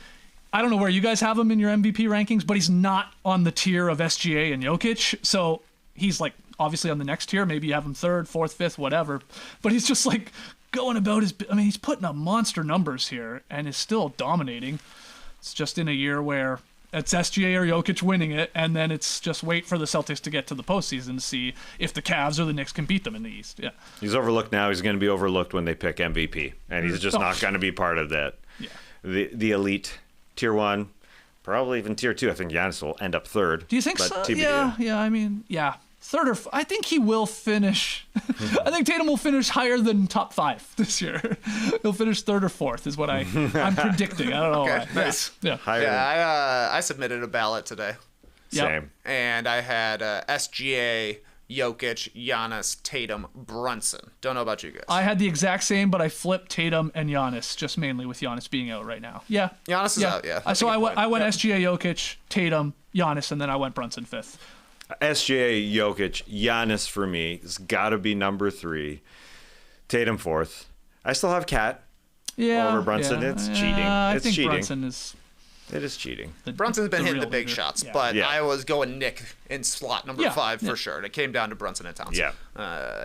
I don't know where you guys have him in your MVP rankings, but he's not on the tier of SGA and Jokic. So he's like, obviously on the next tier, maybe you have him 3rd, 4th, 5th, whatever. But he's just like going about he's putting up monster numbers here and is still dominating. It's just in a year where it's SGA or Jokic winning it, and then it's just wait for the Celtics to get to the postseason to see if the Cavs or the Knicks can beat them in the East. Yeah, he's overlooked now. He's going to be overlooked when they pick MVP, and he's just not going to be part of that. Yeah, the elite, tier 1. Probably even tier 2. I think Giannis will end up third. Do you think but so? TBD. Yeah. I mean, yeah. Third or I think he will finish. I think Tatum will finish higher than top 5 this year. He'll finish third or fourth, is what I'm predicting. I don't know. Okay, why. nice. Yeah. Higher than- I submitted a ballot today, Yep. Same. and I had SGA, Jokic, Giannis, Tatum, Brunson. Don't know about you guys. I had the exact same, but I flipped Tatum and Giannis, just mainly with Giannis being out right now. Yeah. Giannis is out, yeah. That's So a good I point. went Yep. SGA, Jokic, Tatum, Giannis, and then I went Brunson 5th. SGA, Jokic, Giannis for me. It's got to be number 3. Tatum 4th. I still have Cat Yeah. over Brunson. yeah. It's cheating. I It's think cheating. Brunson is. It is cheating. Brunson's been hitting real the big leader. shots, Yeah. but Yeah. I was going Nick in slot number Yeah, 5 for yeah. sure. And it came down to Brunson and Towns. Yeah.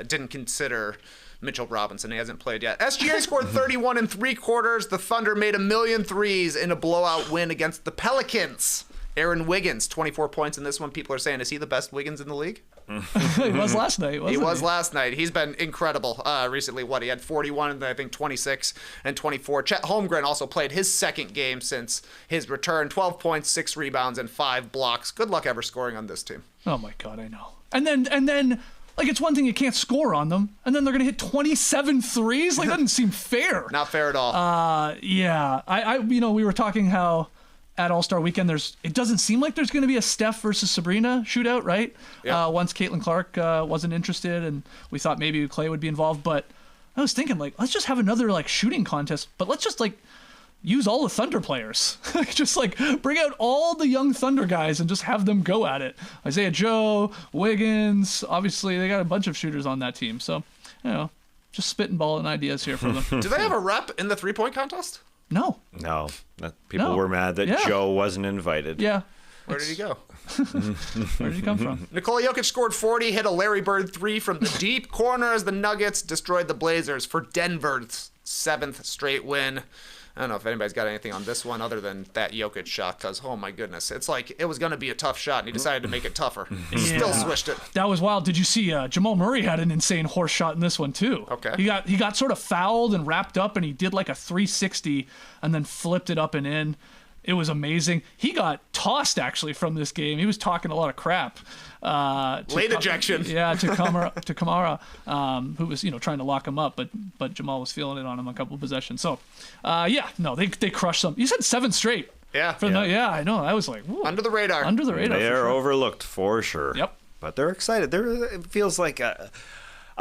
Didn't consider Mitchell Robinson. He hasn't played yet. SGA scored 31 and 3/4. The Thunder made 1,000,000 threes in a blowout win against the Pelicans. Aaron Wiggins, 24 points in this one. People are saying, is he the best Wiggins in the league? He was last night, wasn't He he? was last night. He's been incredible recently. He had 41 and I think 26 and 24. Chet Holmgren also played his second game since his return. 12 points, 6 rebounds, and 5 blocks. Good luck ever scoring on this team. Oh my God, I know. And then, like, it's one thing you can't score on them, and then they're gonna hit 27 threes. Like, that doesn't seem fair. Not fair at all. Yeah, I we were talking how at All-Star Weekend it doesn't seem like there's going to be a Steph versus Sabrina shootout, right? Yep. Once Caitlin Clark wasn't interested, and we thought maybe Clay would be involved, but I was thinking, like, let's just have another, like, shooting contest, but let's just, like, use all the Thunder players. Just, like, bring out all the young Thunder guys and just have them go at it. Isaiah Joe, Wiggins, obviously they got a bunch of shooters on that team, so, just spitballing ideas here for them. Do they have a rep in the three-point contest? No. No. People No. were mad that Yeah. Joe wasn't invited. Yeah. Where did he go? Where did he come from? Nikola Jokic scored 40, hit a Larry Bird 3 from the deep corner as the Nuggets destroyed the Blazers for Denver's 7th straight win. I don't know if anybody's got anything on this one other than that Jokic shot, because, oh my goodness, it's like it was going to be a tough shot, and he decided to make it tougher. Still switched it. That was wild. Did you see Jamal Murray had an insane horse shot in this one too? Okay. He got sort of fouled and wrapped up, and he did like a 360 and then flipped it up and in. It was amazing. He got tossed actually from this game. He was talking a lot of crap. Late ejection. Yeah, to Kamara, who was trying to lock him up, but Jamal was feeling it on him a couple of possessions. So, they crushed them. You said 7 straight. Yeah. Yeah, I know. I was like, whoa. Under the radar. Under the radar. They for are sure. overlooked for sure. Yep. But they're excited. It feels like a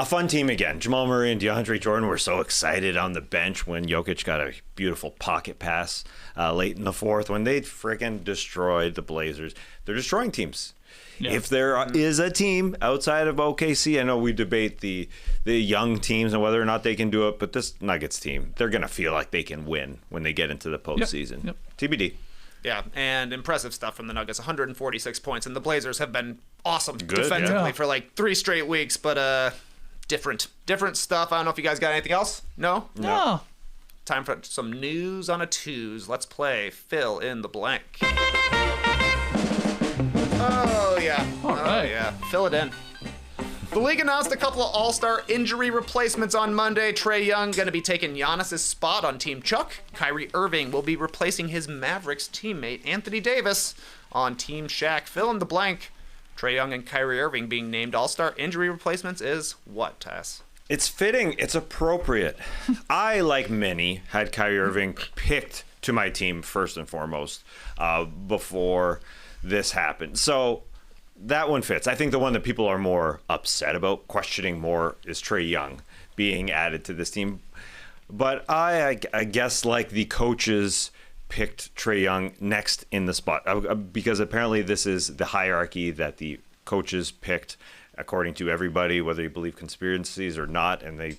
fun team again. Jamal Murray and DeAndre Jordan were so excited on the bench when Jokic got a beautiful pocket pass late in the 4th when they freaking destroyed the Blazers. They're destroying teams. Yeah. If there is a team outside of OKC, I know we debate the young teams and whether or not they can do it, but this Nuggets team, they're going to feel like they can win when they get into the postseason. Yep. TBD. Yeah, and impressive stuff from the Nuggets. 146 points, and the Blazers have been awesome Good, defensively yeah. for like 3 straight weeks, but different stuff. I don't know if you guys got anything else? No? No. Time for some news on a twos. Let's play Fill in the Blank. Oh, yeah. All right. Oh, yeah. Fill it in. The league announced a couple of all-star injury replacements on Monday. Trae Young going to be taking Giannis' spot on Team Chuck. Kyrie Irving will be replacing his Mavericks teammate Anthony Davis on Team Shaq. Fill in the blank. Trae Young and Kyrie Irving being named all-star injury replacements is what, Tass? It's fitting. It's appropriate. I, like many, had Kyrie Irving picked to my team first and foremost before this happened. So that one fits. I think the one that people are more upset about, questioning more, is Trae Young being added to this team. But I guess, like the coaches picked Trae Young next in the spot because apparently this is the hierarchy that the coaches picked according to everybody, whether you believe conspiracies or not, and they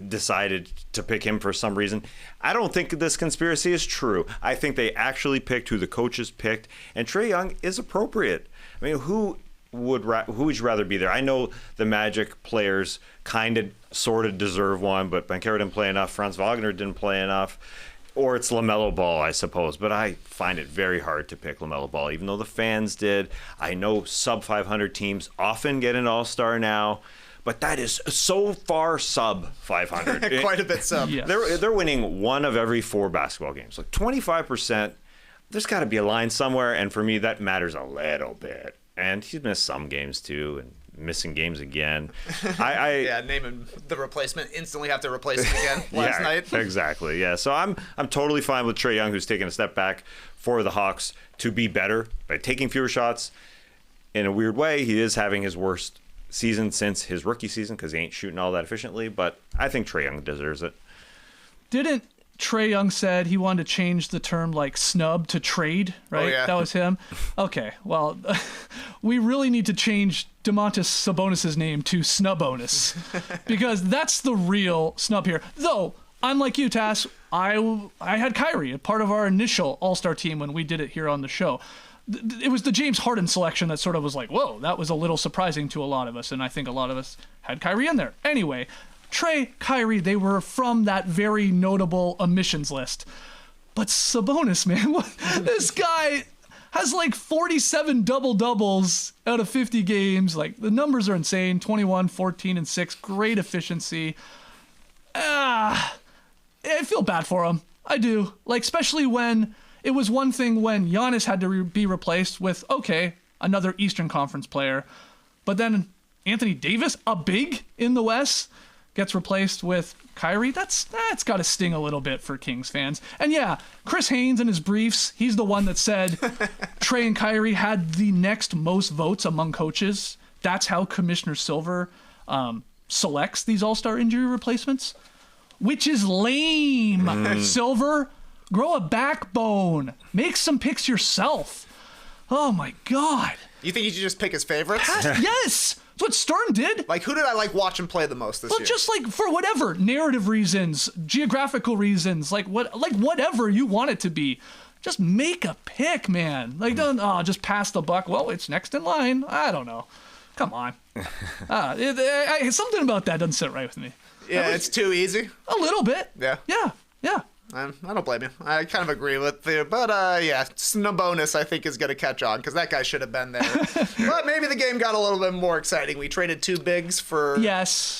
decided to pick him for some reason. I don't think this conspiracy is true. I think they actually picked who the coaches picked, and Trae Young is appropriate. I mean, who would you rather be there? I know the Magic players kind of sort of deserve one, but Banchero didn't play enough, Franz Wagner didn't play enough. Or it's LaMelo Ball, I suppose. But I find it very hard to pick LaMelo Ball, even though the fans did. I know sub-500 teams often get an all-star now, but that is so far sub-500. Quite a bit sub. Yeah. They're winning 1 of every 4 basketball games. Like 25%. there's got to be a line somewhere, and for me, that matters a little bit. And he's missed some games too, and missing games again. Yeah, name him the replacement. Instantly have to replace him again last night. Exactly. Yeah. So I'm totally fine with Trae Young, who's taken a step back for the Hawks to be better by taking fewer shots. In a weird way, he is having his worst season since his rookie season because he ain't shooting all that efficiently. But I think Trae Young deserves it. Didn't Trae Young said he wanted to change the term like snub to trade, right? Oh, yeah. That was him. Okay, well, we really need to change Domantas Sabonis' name to Snubbonus because that's the real snub here. Though, I'm like you, Tass. I had Kyrie, a part of our initial All-Star team when we did it here on the show. It was the James Harden selection that sort of was like, whoa, that was a little surprising to a lot of us, and I think a lot of us had Kyrie in there. Anyway, Trae, Kyrie, they were from that very notable omissions list. But Sabonis, man, this guy has like 47 double-doubles out of 50 games. Like, the numbers are insane. 21, 14, and 6. Great efficiency. I feel bad for him. I do. Like, especially when it was one thing when Giannis had to be replaced with, okay, another Eastern Conference player. But then Anthony Davis, a big in the West, gets replaced with Kyrie. That's got to sting a little bit for Kings fans. And yeah, Chris Haynes in his briefs, he's the one that said Trae and Kyrie had the next most votes among coaches. That's how Commissioner Silver selects these all-star injury replacements, which is lame. Silver, grow a backbone. Make some picks yourself. Oh my God. You think you should just pick his favorites? Yes. That's what Stern did. Like, who did I like watch him play the most this year? Just like for whatever narrative reasons, geographical reasons, whatever you want it to be, just make a pick, man. Like, don't just pass the buck. Well, it's next in line. I don't know. Come on. Something about that doesn't sit right with me. Yeah, it's too easy. A little bit. Yeah. Yeah. I don't blame you. I kind of agree with you. But, yeah, Snubbonus, I think, is going to catch on because that guy should have been there. But maybe the game got a little bit more exciting. We traded two bigs for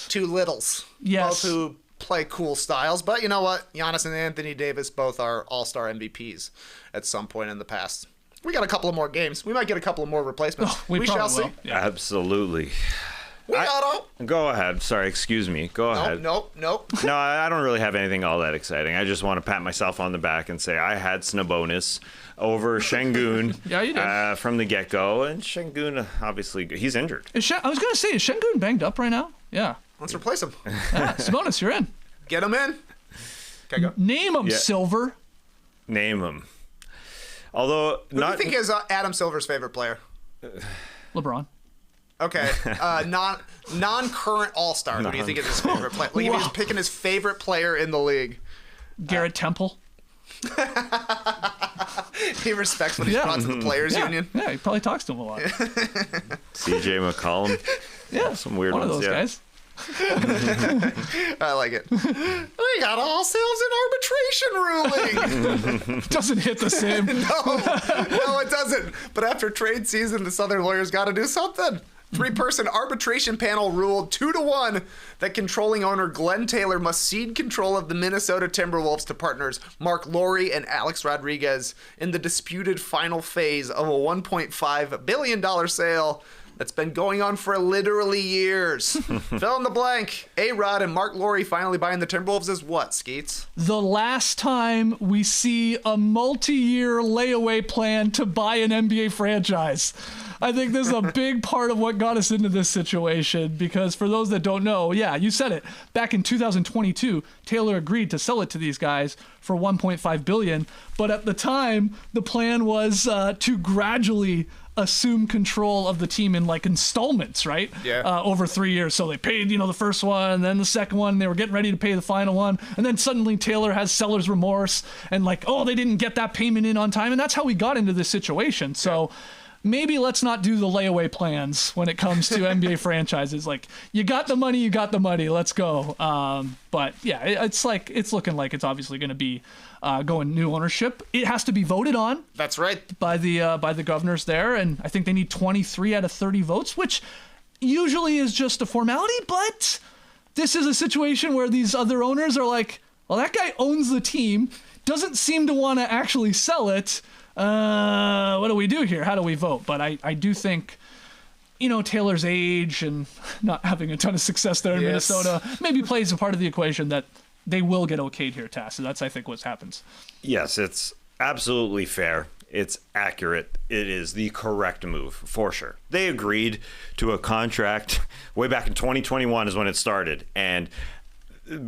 two littles. Yes. Both who play cool styles. But you know what? Giannis and Anthony Davis both are all-star MVPs at some point in the past. We got a couple of more games. We might get a couple of more replacements. We shall will. see. Yeah. Absolutely. Go ahead. Sorry, excuse me. Go ahead. Nope. No, I don't really have anything all that exciting. I just want to pat myself on the back and say I had Snubbonus over Şengün Yeah, you did. from the get-go. And Şengün, obviously, he's injured. I was going to say, is Şengün banged up right now? Yeah. Let's replace him. Yeah, Sabonis, you're in. Get him in. Okay, go. Name him, Yeah. Silver. Name him. Although, Who do you think is Adam Silver's favorite player? LeBron. Okay, non-current All-Star. Who do you think is his favorite player? Like, if he was picking his favorite player in the league. Garrett Temple. He respects what he's brought to the Players Union. Yeah, he probably talks to him a lot. CJ McCollum. Yeah, Some weird one of ones, those yeah. guys. I like it. We got ourselves an arbitration ruling. Doesn't hit the same. No, it doesn't. But after trade season, the Southern lawyers got to do something. 3-person arbitration panel ruled 2-1 that controlling owner Glenn Taylor must cede control of the Minnesota Timberwolves to partners Marc Lore and Alex Rodriguez in the disputed final phase of a $1.5 billion sale that's been going on for literally years. Fill in the blank. A-Rod and Marc Lore finally buying the Timberwolves is what, Skeets? The last time we see a multi-year layaway plan to buy an NBA franchise. I think this is a big part of what got us into this situation because for those that don't know, yeah, you said it. Back in 2022, Taylor agreed to sell it to these guys for $1.5 billion. But at the time, the plan was to gradually assume control of the team in like installments, right? Yeah. Over 3 years. So they paid, the first one, and then the second one. They were getting ready to pay the final one. And then suddenly Taylor has seller's remorse and like, oh, they didn't get that payment in on time. And that's how we got into this situation. So maybe let's not do the layaway plans when it comes to NBA franchises. Like, you got the money, let's go. But yeah, it's looking like it's obviously going to be going new ownership. It has to be voted on. That's right. By the governors there, and I think they need 23 out of 30 votes, which usually is just a formality. But this is a situation where these other owners are like, well, that guy owns the team, doesn't seem to want to actually sell it. what do we do here? How do we vote? But I do think, Taylor's age and not having a ton of success there in Minnesota maybe plays a part of the equation that they will get okayed here, Tass. So that's, I think, what happens. Yes, it's absolutely fair. It's accurate. It is the correct move, for sure. They agreed to a contract way back in 2021 is when it started. And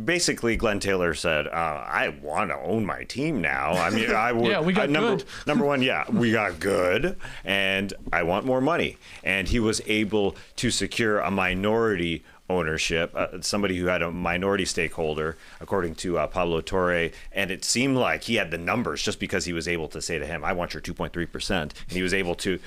basically, Glenn Taylor said, I want to own my team now. I mean, I would. Yeah, we got good. Number one, we got good, and I want more money. And he was able to secure a minority ownership, somebody who had a minority stakeholder, according to Pablo Torre, and it seemed like he had the numbers just because he was able to say to him, I want your 2.3%, and he was able to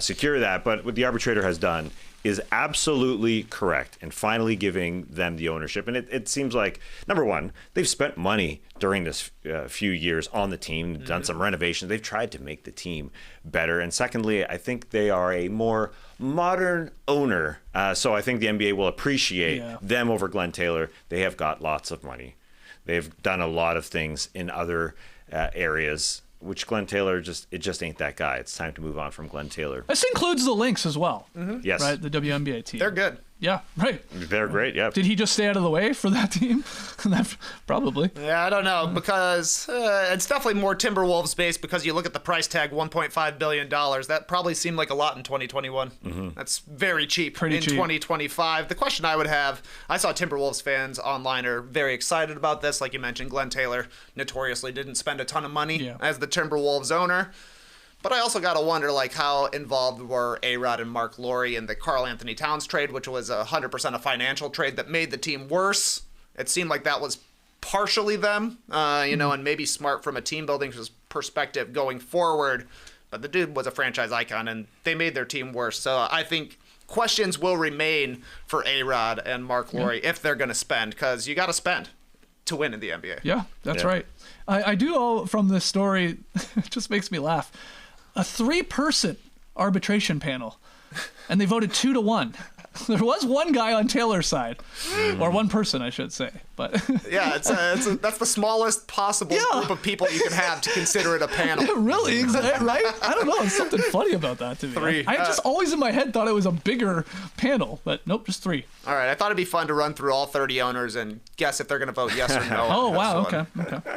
secure that. But what the arbitrator has done is absolutely correct and finally giving them the ownership. And it seems like, number one, they've spent money during this few years on the team, done some renovations. They've tried to make the team better. And secondly, I think they are a more modern owner. So I think the NBA will appreciate them over Glenn Taylor. They have got lots of money. They've done a lot of things in other areas, which Glenn Taylor it just ain't that guy. It's time to move on from Glenn Taylor. This includes the Lynx as well. Yes. Right, the WNBA team. They're good. Yeah, right. They're great, yeah. Did he just stay out of the way for that team? Probably. Yeah, I don't know, because it's definitely more Timberwolves based because you look at the price tag, $1.5 billion. That probably seemed like a lot in 2021. That's very cheap Pretty in cheap. 2025. The question I would have, I saw Timberwolves fans online are very excited about this. Like you mentioned, Glenn Taylor notoriously didn't spend a ton of money as the Timberwolves owner. But I also got to wonder, how involved were A-Rod and Marc Lore in the Karl Anthony Towns trade, which was 100% a financial trade that made the team worse. It seemed like that was partially them, and maybe smart from a team-building perspective going forward. But the dude was a franchise icon, and they made their team worse. So I think questions will remain for A-Rod and Marc Lore if they're going to spend, because you got to spend to win in the NBA. Yeah, that's right. I do know from this story, it just makes me laugh. A 3-person arbitration panel, and they voted 2-1. There was one guy on Taylor's side, or one person, I should say. But yeah, that's the smallest possible group of people you can have to consider it a panel. Really, right? I don't know. There's something funny about that to me. 3. I just always in my head thought it was a bigger panel, but nope, just 3. All right, I thought it'd be fun to run through all 30 owners and guess if they're going to vote yes or no. Oh, wow, okay.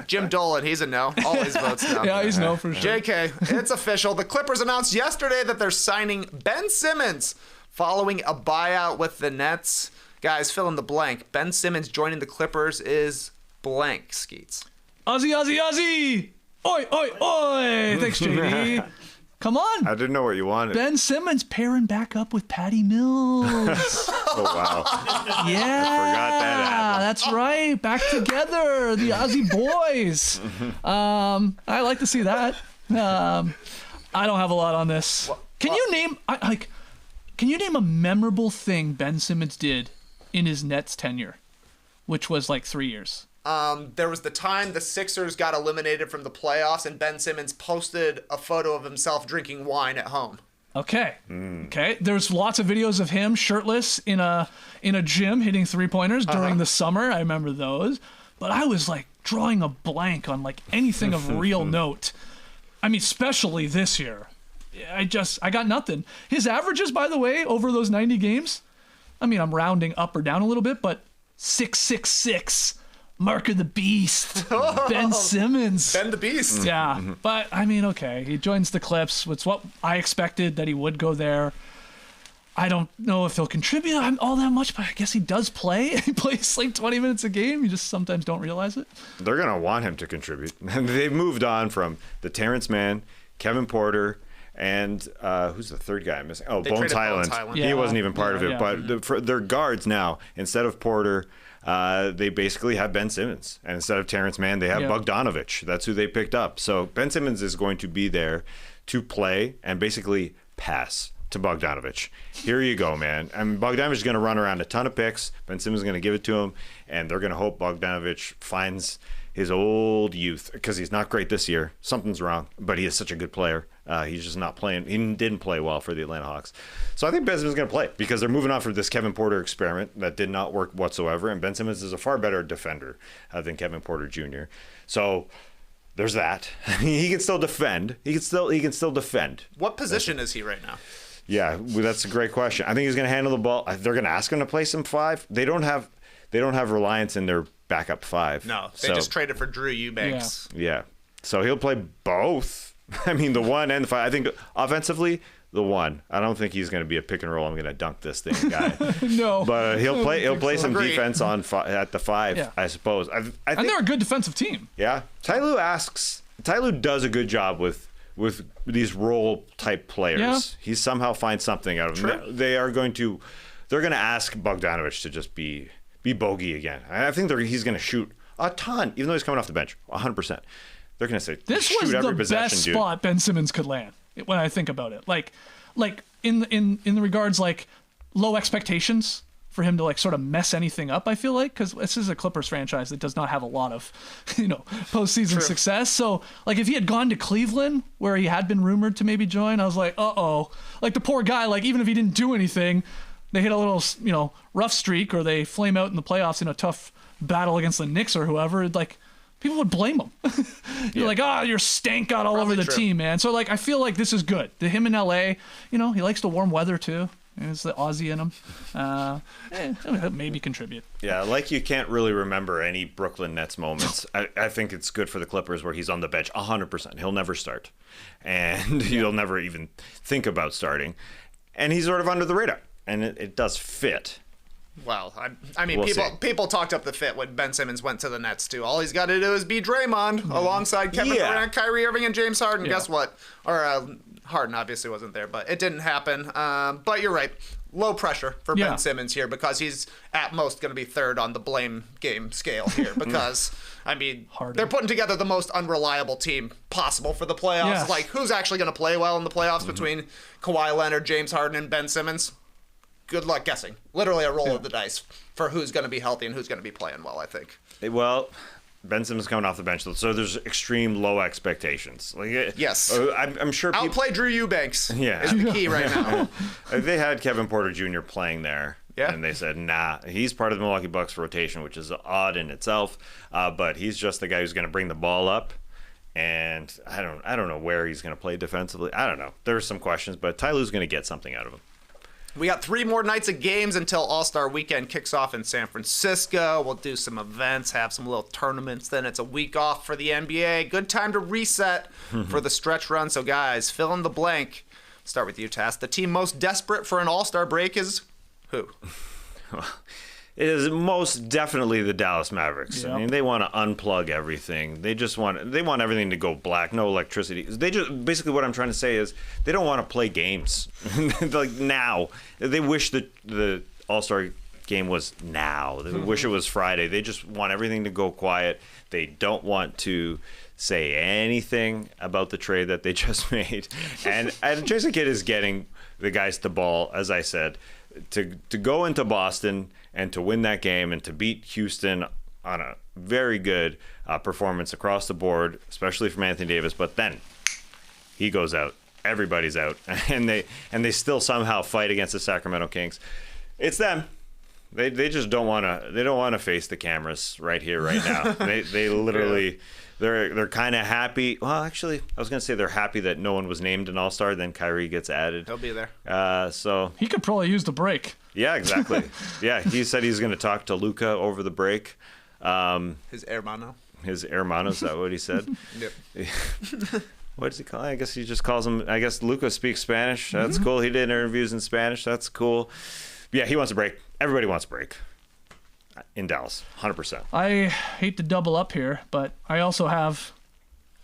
Jim Dolan, he's a no. Always votes no. Yeah, he's no for sure. JK, it's official. The Clippers announced yesterday that they're signing Ben Simmons following a buyout with the Nets. Guys, fill in the blank. Ben Simmons joining the Clippers is blank, Skeets. Ozzy, Ozzy, Ozzy! Oi, oi, oi! Thanks, JD. Come on. I didn't know what you wanted. Ben Simmons pairing back up with Patty Mills. Oh, wow. Yeah. I forgot that happened. That's right. Back together. The Ozzy boys. I like to see that. I don't have a lot on this. Can you name... Can you name a memorable thing Ben Simmons did in his Nets tenure, which was 3 years? There was the time the Sixers got eliminated from the playoffs, and Ben Simmons posted a photo of himself drinking wine at home. Okay. Okay. There's lots of videos of him shirtless in a gym hitting 3-pointers during the summer. I remember those. But I was drawing a blank on anything of real note. I mean, especially this year. I got nothing. His averages, by the way, over those 90 games, I mean, I'm rounding up or down a little bit, but 666, Mark of the Beast, Ben Simmons. Ben the Beast. Yeah, but I mean, okay, he joins the Clips. It's what I expected that he would go there. I don't know if he'll contribute all that much, but I guess he does play. He plays 20 minutes a game. You just sometimes don't realize it. They're going to want him to contribute. They've moved on from the Terrence Mann, Kevin Porter, and who's the third guy I'm missing? Oh, Bones Highland. Yeah. He wasn't even part of it. But for their guards now, instead of Porter, they basically have Ben Simmons. And instead of Terrence Mann, they have Bogdanovich. That's who they picked up. So Ben Simmons is going to be there to play and basically pass to Bogdanovich. Here you go, man. I mean, Bogdanovich is going to run around a ton of picks. Ben Simmons is going to give it to him. And they're going to hope Bogdanovich finds his old youth, because he's not great this year. Something's wrong, but he is such a good player. He's just not playing. He didn't play well for the Atlanta Hawks. So I think Ben Simmons is going to play because they're moving on from this Kevin Porter experiment that did not work whatsoever. And Ben Simmons is a far better defender than Kevin Porter Jr. So there's that. He can still defend. He can still defend. What position is he right now? Yeah, that's a great question. I think he's going to handle the ball. They're going to ask him to play some 5. They don't have reliance in their backup 5. No, they just traded for Drew Eubanks. Yeah. So he'll play both. I mean, the 1 and the 5. I think offensively, the 1. I don't think he's going to be a pick and roll. I'm going to dunk this thing guy. No, but he'll play some Agreed. defense at the 5. I suppose. I think, and they're a good defensive team. Yeah, Ty Lue does a good job with these role type players. Yeah. He somehow finds something out of them. They're going to ask Bogdanovic to just be bogey again. I think he's going to shoot a ton, even though he's coming off the bench, 100%. They're going to say This shoot was every the possession, best dude. spot Ben Simmons could land when I think about it. Like in the regards like low expectations for him to like sort of mess anything up. I feel like because this is a Clippers franchise that does not have a lot of postseason success. So like if he had gone to Cleveland where he had been rumored to maybe join, I was like, like the poor guy. Like even if he didn't do anything, they hit a little rough streak or they flame out in the playoffs in a tough battle against the Knicks or whoever. Like people would blame him. You're like, your stank got all over the team, man. So like I feel like this is good. To him in LA, he likes the warm weather too. It's the Aussie in him. Maybe contribute. Yeah, like you can't really remember any Brooklyn Nets moments. I think it's good for the Clippers where he's on the bench 100%. He'll never start. And he'll never even think about starting. And he's sort of under the radar. And it does fit. Well, I mean, people talked up the fit when Ben Simmons went to the Nets, too. All he's got to do is be Draymond alongside Kevin Durant, Kyrie Irving, and James Harden. Guess what? Or Harden obviously wasn't there, but it didn't happen. But you're right. Low pressure for Ben Simmons here because he's at most going to be third on the blame game scale here because, I mean, they're putting together the most unreliable team possible for the playoffs. Yes. Like, who's actually going to play well in the playoffs between Kawhi Leonard, James Harden, and Ben Simmons? Good luck guessing. Literally a roll of the dice for who's going to be healthy and who's going to be playing well, I think. Well, Ben Simmons coming off the bench, so there's extreme low expectations. Yes. I'm sure people... Outplay Drew Eubanks is the key right now. They had Kevin Porter Jr. playing there, and they said, nah, he's part of the Milwaukee Bucks rotation, which is odd in itself, but he's just the guy who's going to bring the ball up, and I don't know where he's going to play defensively. I don't know. There's some questions, but Ty Lue's going to get something out of him. We got 3 more nights of games until All-Star Weekend kicks off in San Francisco. We'll do some events, have some little tournaments. Then it's a week off for the NBA. Good time to reset for the stretch run. So, guys, fill in the blank. Start with you, Tass. The team most desperate for an All-Star break is who? It is most definitely the Dallas Mavericks. Yep. I mean, they want to unplug everything. They want everything to go black, no electricity. Basically what I'm trying to say is they don't want to play games like now. They wish that the All-Star game was now. They wish it was Friday. They just want everything to go quiet. They don't want to say anything about the trade that they just made. And Jayson Kidd is getting the guys the ball, as I said, to go into Boston and to win that game and to beat Houston on a very good performance across the board, especially from Anthony Davis. But then he goes out, everybody's out, and they still somehow fight against the Sacramento Kings. It's them. They just don't want to face the cameras right here, right now. They literally. They're kind of happy. Well, actually, I was going to say they're happy that no one was named an All-Star. Then Kyrie gets added. He'll be there. So he could probably use the break. Yeah, exactly. Yeah, he said he's going to talk to Luka over the break. His hermano. His hermano, is that what he said? Yep. What does he call it? I guess he just calls him, I guess Luka speaks Spanish. That's cool. He did interviews in Spanish. That's cool. Yeah, he wants a break. Everybody wants a break. In Dallas, 100%. I hate to double up here, but I also have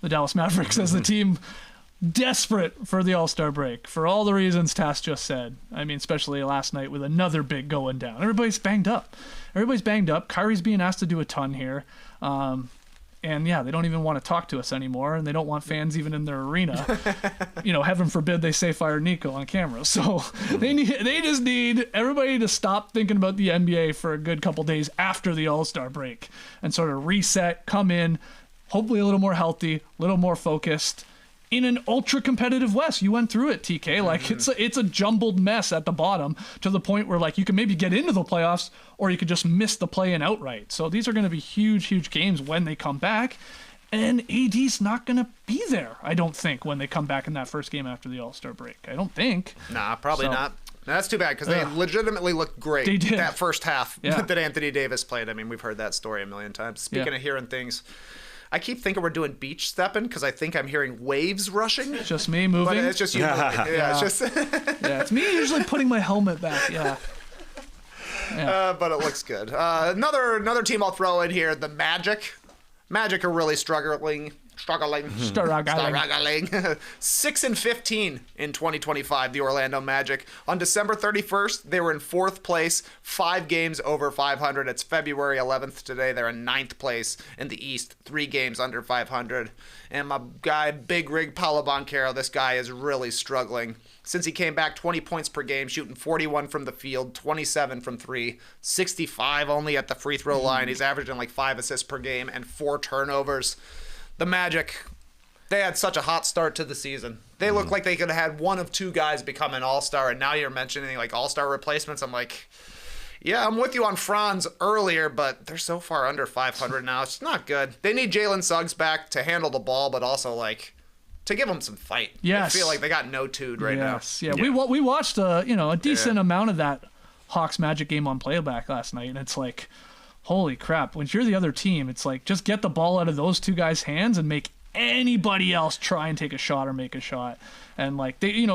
the Dallas Mavericks as the team desperate for the All-Star break for all the reasons Tass just said. I mean, especially last night with another big going down. Everybody's banged up. Kyrie's being asked to do a ton here. And yeah, they don't even want to talk to us anymore, and they don't want fans even in their arena. Heaven forbid they say fire Nico on camera. So they just need everybody to stop thinking about the NBA for a good couple days after the All-Star break and sort of reset, come in, hopefully a little more healthy, a little more focused. In an ultra competitive West, you went through it, TK. Like it's a jumbled mess at the bottom to the point where like you can maybe get into the playoffs or you could just miss the play-in outright. So these are going to be huge, huge games when they come back. And AD's not going to be there, I don't think, when they come back in that first game after the All-Star break. I don't think. Nah, probably not. That's too bad because they legitimately looked great They did. that first half that Anthony Davis played. I mean, we've heard that story a million times. Speaking of hearing things, I keep thinking we're doing beach stepping because I think I'm hearing waves rushing. Just me moving. But it's just you. It's just. It's me usually putting my helmet back. Yeah. But it looks good. Another team I'll throw in here, the Magic. Magic are really struggling. 6-15 in 2025, the Orlando Magic. On December 31st, they were in 4th place, 5 games over 500. It's February 11th today. They're in 9th place in the East, 3 games under 500. And my guy, Big Rig Paolo Banchero, this guy is really struggling. Since he came back, 20 points per game, shooting 41 from the field, 27 from 3, 65 only at the free throw line. He's averaging like 5 assists per game and 4 turnovers. The Magic, they had such a hot start to the season. They looked like they could have had one of 2 guys become an all-star, and now you're mentioning like all-star replacements. I'm like, yeah, I'm with you on Franz earlier, but they're so far under 500 now. It's not good. They need Jalen Suggs back to handle the ball, but also like to give them some fight. Yes. I feel like they got no-two'd right now. Yeah. We watched a decent amount of that Hawks Magic game on playback last night, and it's like, holy crap, when you're the other team, it's like just get the ball out of those 2 guys' hands and make anybody else try and take a shot or make a shot. And like they,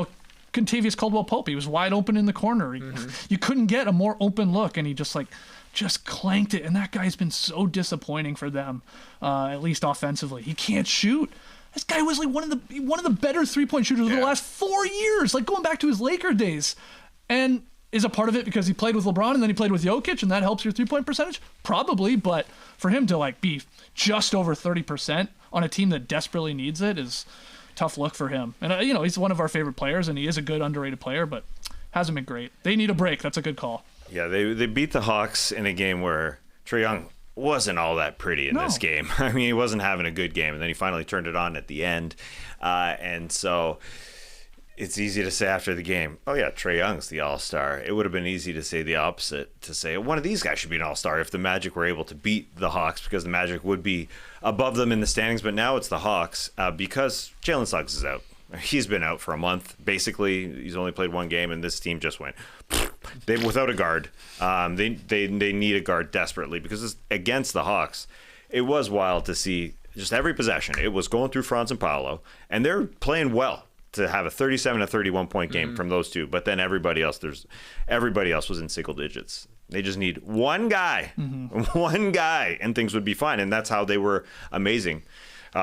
Contavious Caldwell-Pope, he was wide open in the corner. You couldn't get a more open look, and he just clanked it. And that guy's been so disappointing for them, at least offensively. He can't shoot. This guy was like one of the better 3-point shooters of the last 4 years, like going back to his Laker days. And is a part of it because he played with LeBron and then he played with Jokic, and that helps your 3-point percentage? Probably, but for him to like be just over 30% on a team that desperately needs it is tough look for him. And he's one of our favorite players, and he is a good underrated player, but hasn't been great. They need a break. That's a good call. Yeah, they beat the Hawks in a game where Trae Young wasn't all that pretty in this game. I mean, he wasn't having a good game, and then he finally turned it on at the end. And so it's easy to say after the game, oh yeah, Trae Young's the all-star. It would have been easy to say the opposite, to say one of these guys should be an all-star if the Magic were able to beat the Hawks, because the Magic would be above them in the standings. But now it's the Hawks because Jalen Suggs is out. He's been out for a month. Basically, he's only played 1 game, and this team just went without a guard. They need a guard desperately because it's against the Hawks. It was wild to see just every possession. It was going through Franz and Paolo, and they're playing well to have a 37 to 31 point game from those 2. But then everybody else was in single digits. They just need one guy, and things would be fine. And that's how they were amazing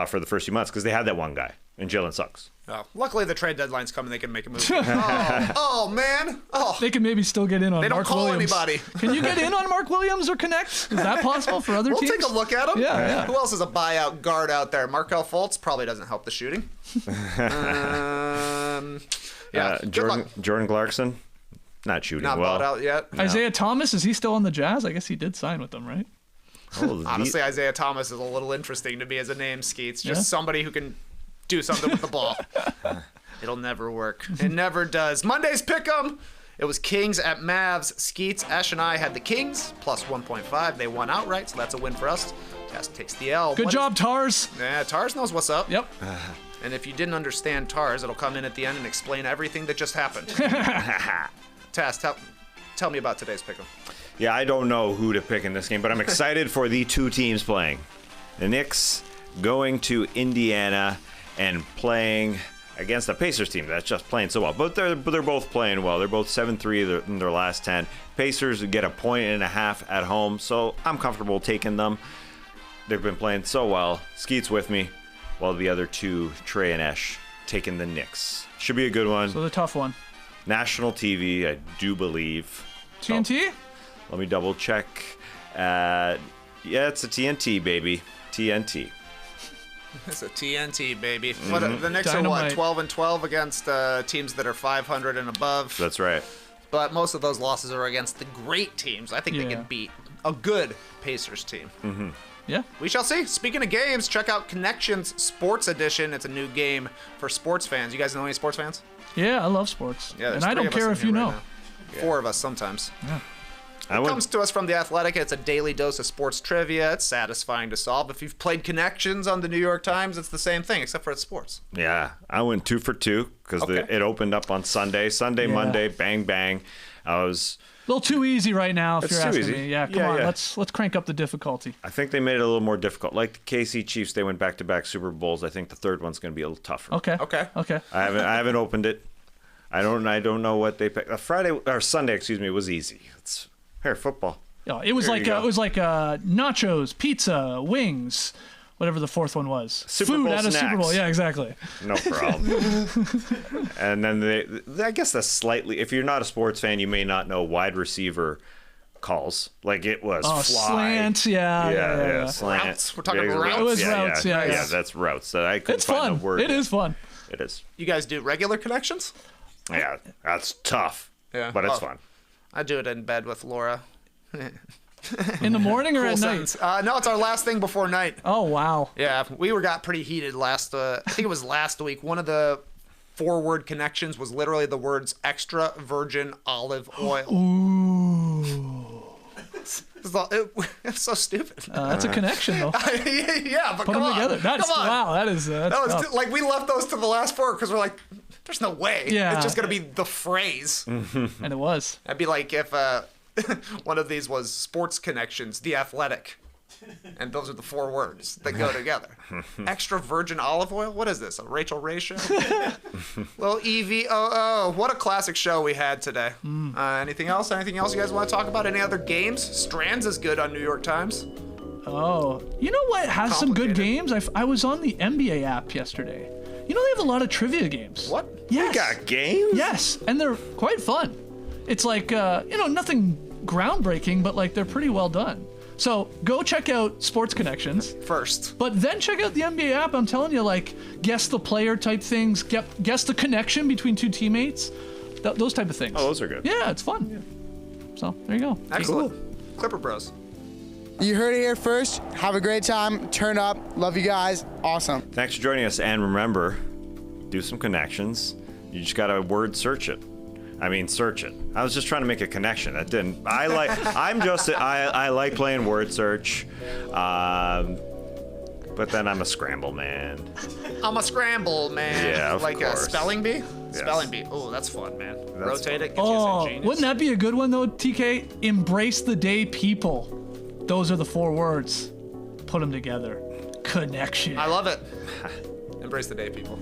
for the first few months, because they had that one guy, and Jalen Suggs. Oh, luckily the trade deadline's coming. They can make a move. Man. They can maybe still get in on They don't Mark call Williams. anybody. Can you get in on Mark Williams or connect? Is that possible for other teams? We'll take a look at him. Yeah. Who else is a buyout guard out there? Markelle Fultz probably doesn't help the shooting. Jordan Clarkson, not shooting Not well. bought out yet. No. Isaiah Thomas, is he still on the Jazz? I guess he did sign with them, right? Honestly, Isaiah Thomas is a little interesting to me as a name, Skeets. Just somebody who can do something with the ball. It'll never work. It never does. Monday's Pick'em. It was Kings at Mavs. Skeets, Ash, and I had the Kings, plus 1.5. They won outright, so that's a win for us. Tess takes the L. Good job, Tars. Yeah, Tars knows what's up. Yep. And if you didn't understand Tars, it'll come in at the end and explain everything that just happened. Tess, tell me about today's Pick'em. Yeah, I don't know who to pick in this game, but I'm excited for the 2 teams playing. The Knicks going to Indiana and playing against a Pacers team that's just playing so well. But they're both playing well. They're both 7-3 in their last 10. Pacers get 1.5 points at home, so I'm comfortable taking them. They've been playing so well. Skeet's with me, while the other 2, Trae and Esh, taking the Knicks. Should be a good one. So the tough one. National TV, I do believe. TNT? Let me double check. Yeah, it's a TNT, baby. TNT. It's a TNT, baby. The Knicks Dynamite. are 12-12 against teams that are 500 and above. That's right. But most of those losses are against the great teams. I think they can beat a good Pacers team. Mm-hmm. Yeah. We shall see. Speaking of games, check out Connections Sports Edition. It's a new game for sports fans. You guys know any sports fans? Yeah, I love sports. Yeah, and I don't care if you know. 4 of us sometimes. Yeah. It comes to us from The Athletic. It's a daily dose of sports trivia. It's satisfying to solve. If you've played Connections on the New York Times, it's the same thing, except for it's sports. Yeah, I went 2 for 2 because it opened up on Sunday. Monday, bang, bang. I was... A little too easy right now, if It's you're too asking easy. me. Yeah, come on. Yeah. Let's crank up the difficulty. I think they made it a little more difficult. Like the KC Chiefs, they went back-to-back Super Bowls. I think the third one's going to be a little tougher. Okay. I haven't opened it. I don't know what they picked. Sunday, was easy. It's football. Yeah, it was like nachos, pizza, wings, whatever the fourth one was. Super Food Bowl at a Super Bowl. snacks. Yeah, exactly. No problem. And then I guess that's slightly. If you're not a sports fan, you may not know wide receiver calls. Like it was fly. Slant. Yeah. Slant. Routes. We're talking about routes. It was routes, yeah. Yeah, that's routes. That I couldn't It's find fun. the word. It is fun. It is. You guys do regular Connections? Yeah, that's tough. Yeah. But it's fun. I do it in bed with Laura. In the morning or Cool at sentence. night? No, it's our last thing before night. Oh, wow. Yeah, we got pretty heated last. I think it was last week. One of the 4-word connections was literally the words extra virgin olive oil. Ooh. It's so stupid. That's a connection, though. Yeah, but Put come them on. together. That's, come on. wow, that is That was tough. like we left those to the last 4 because we're like, there's no way. Yeah. It's just gonna be the phrase. And it was. That'd be like if one of these was sports connections, The Athletic. And those are the 4 words that go together. Extra virgin olive oil? What is this? A Rachel Ray show? Little EVOO. What a classic show we had today. Anything else? Anything else you guys want to talk about? Any other games? Strands is good on New York Times. Oh. You know what has some good games? I was on the NBA app yesterday. You know they have a lot of trivia games. What? Yes. You got games? Yes, and they're quite fun. It's like, nothing groundbreaking, but like they're pretty well done. So go check out Sports Connections First. but then check out the NBA app. I'm telling you, like, guess the player type things, guess the connection between 2 teammates, those type of things. Oh, those are good. Yeah, it's fun. Yeah. So there you go. Excellent. Clipper Bros. You heard it here first. Have a great time. Turn up. Love you guys. Awesome. Thanks for joining us. And remember, do some connections. You just got to word search it. Search it. I was just trying to make a connection. That didn't. I like playing word search, but then I'm a scramble man. I'm a scramble man. Yeah, of like course. a spelling bee? Yes. Spelling bee. Oh, that's fun, man. Rotate fun. it. Gets Oh, you genius. wouldn't that be a good one though, TK? Embrace the day, people. Those are the 4 words. Put them together. Connection. I love it. Embrace the day, people.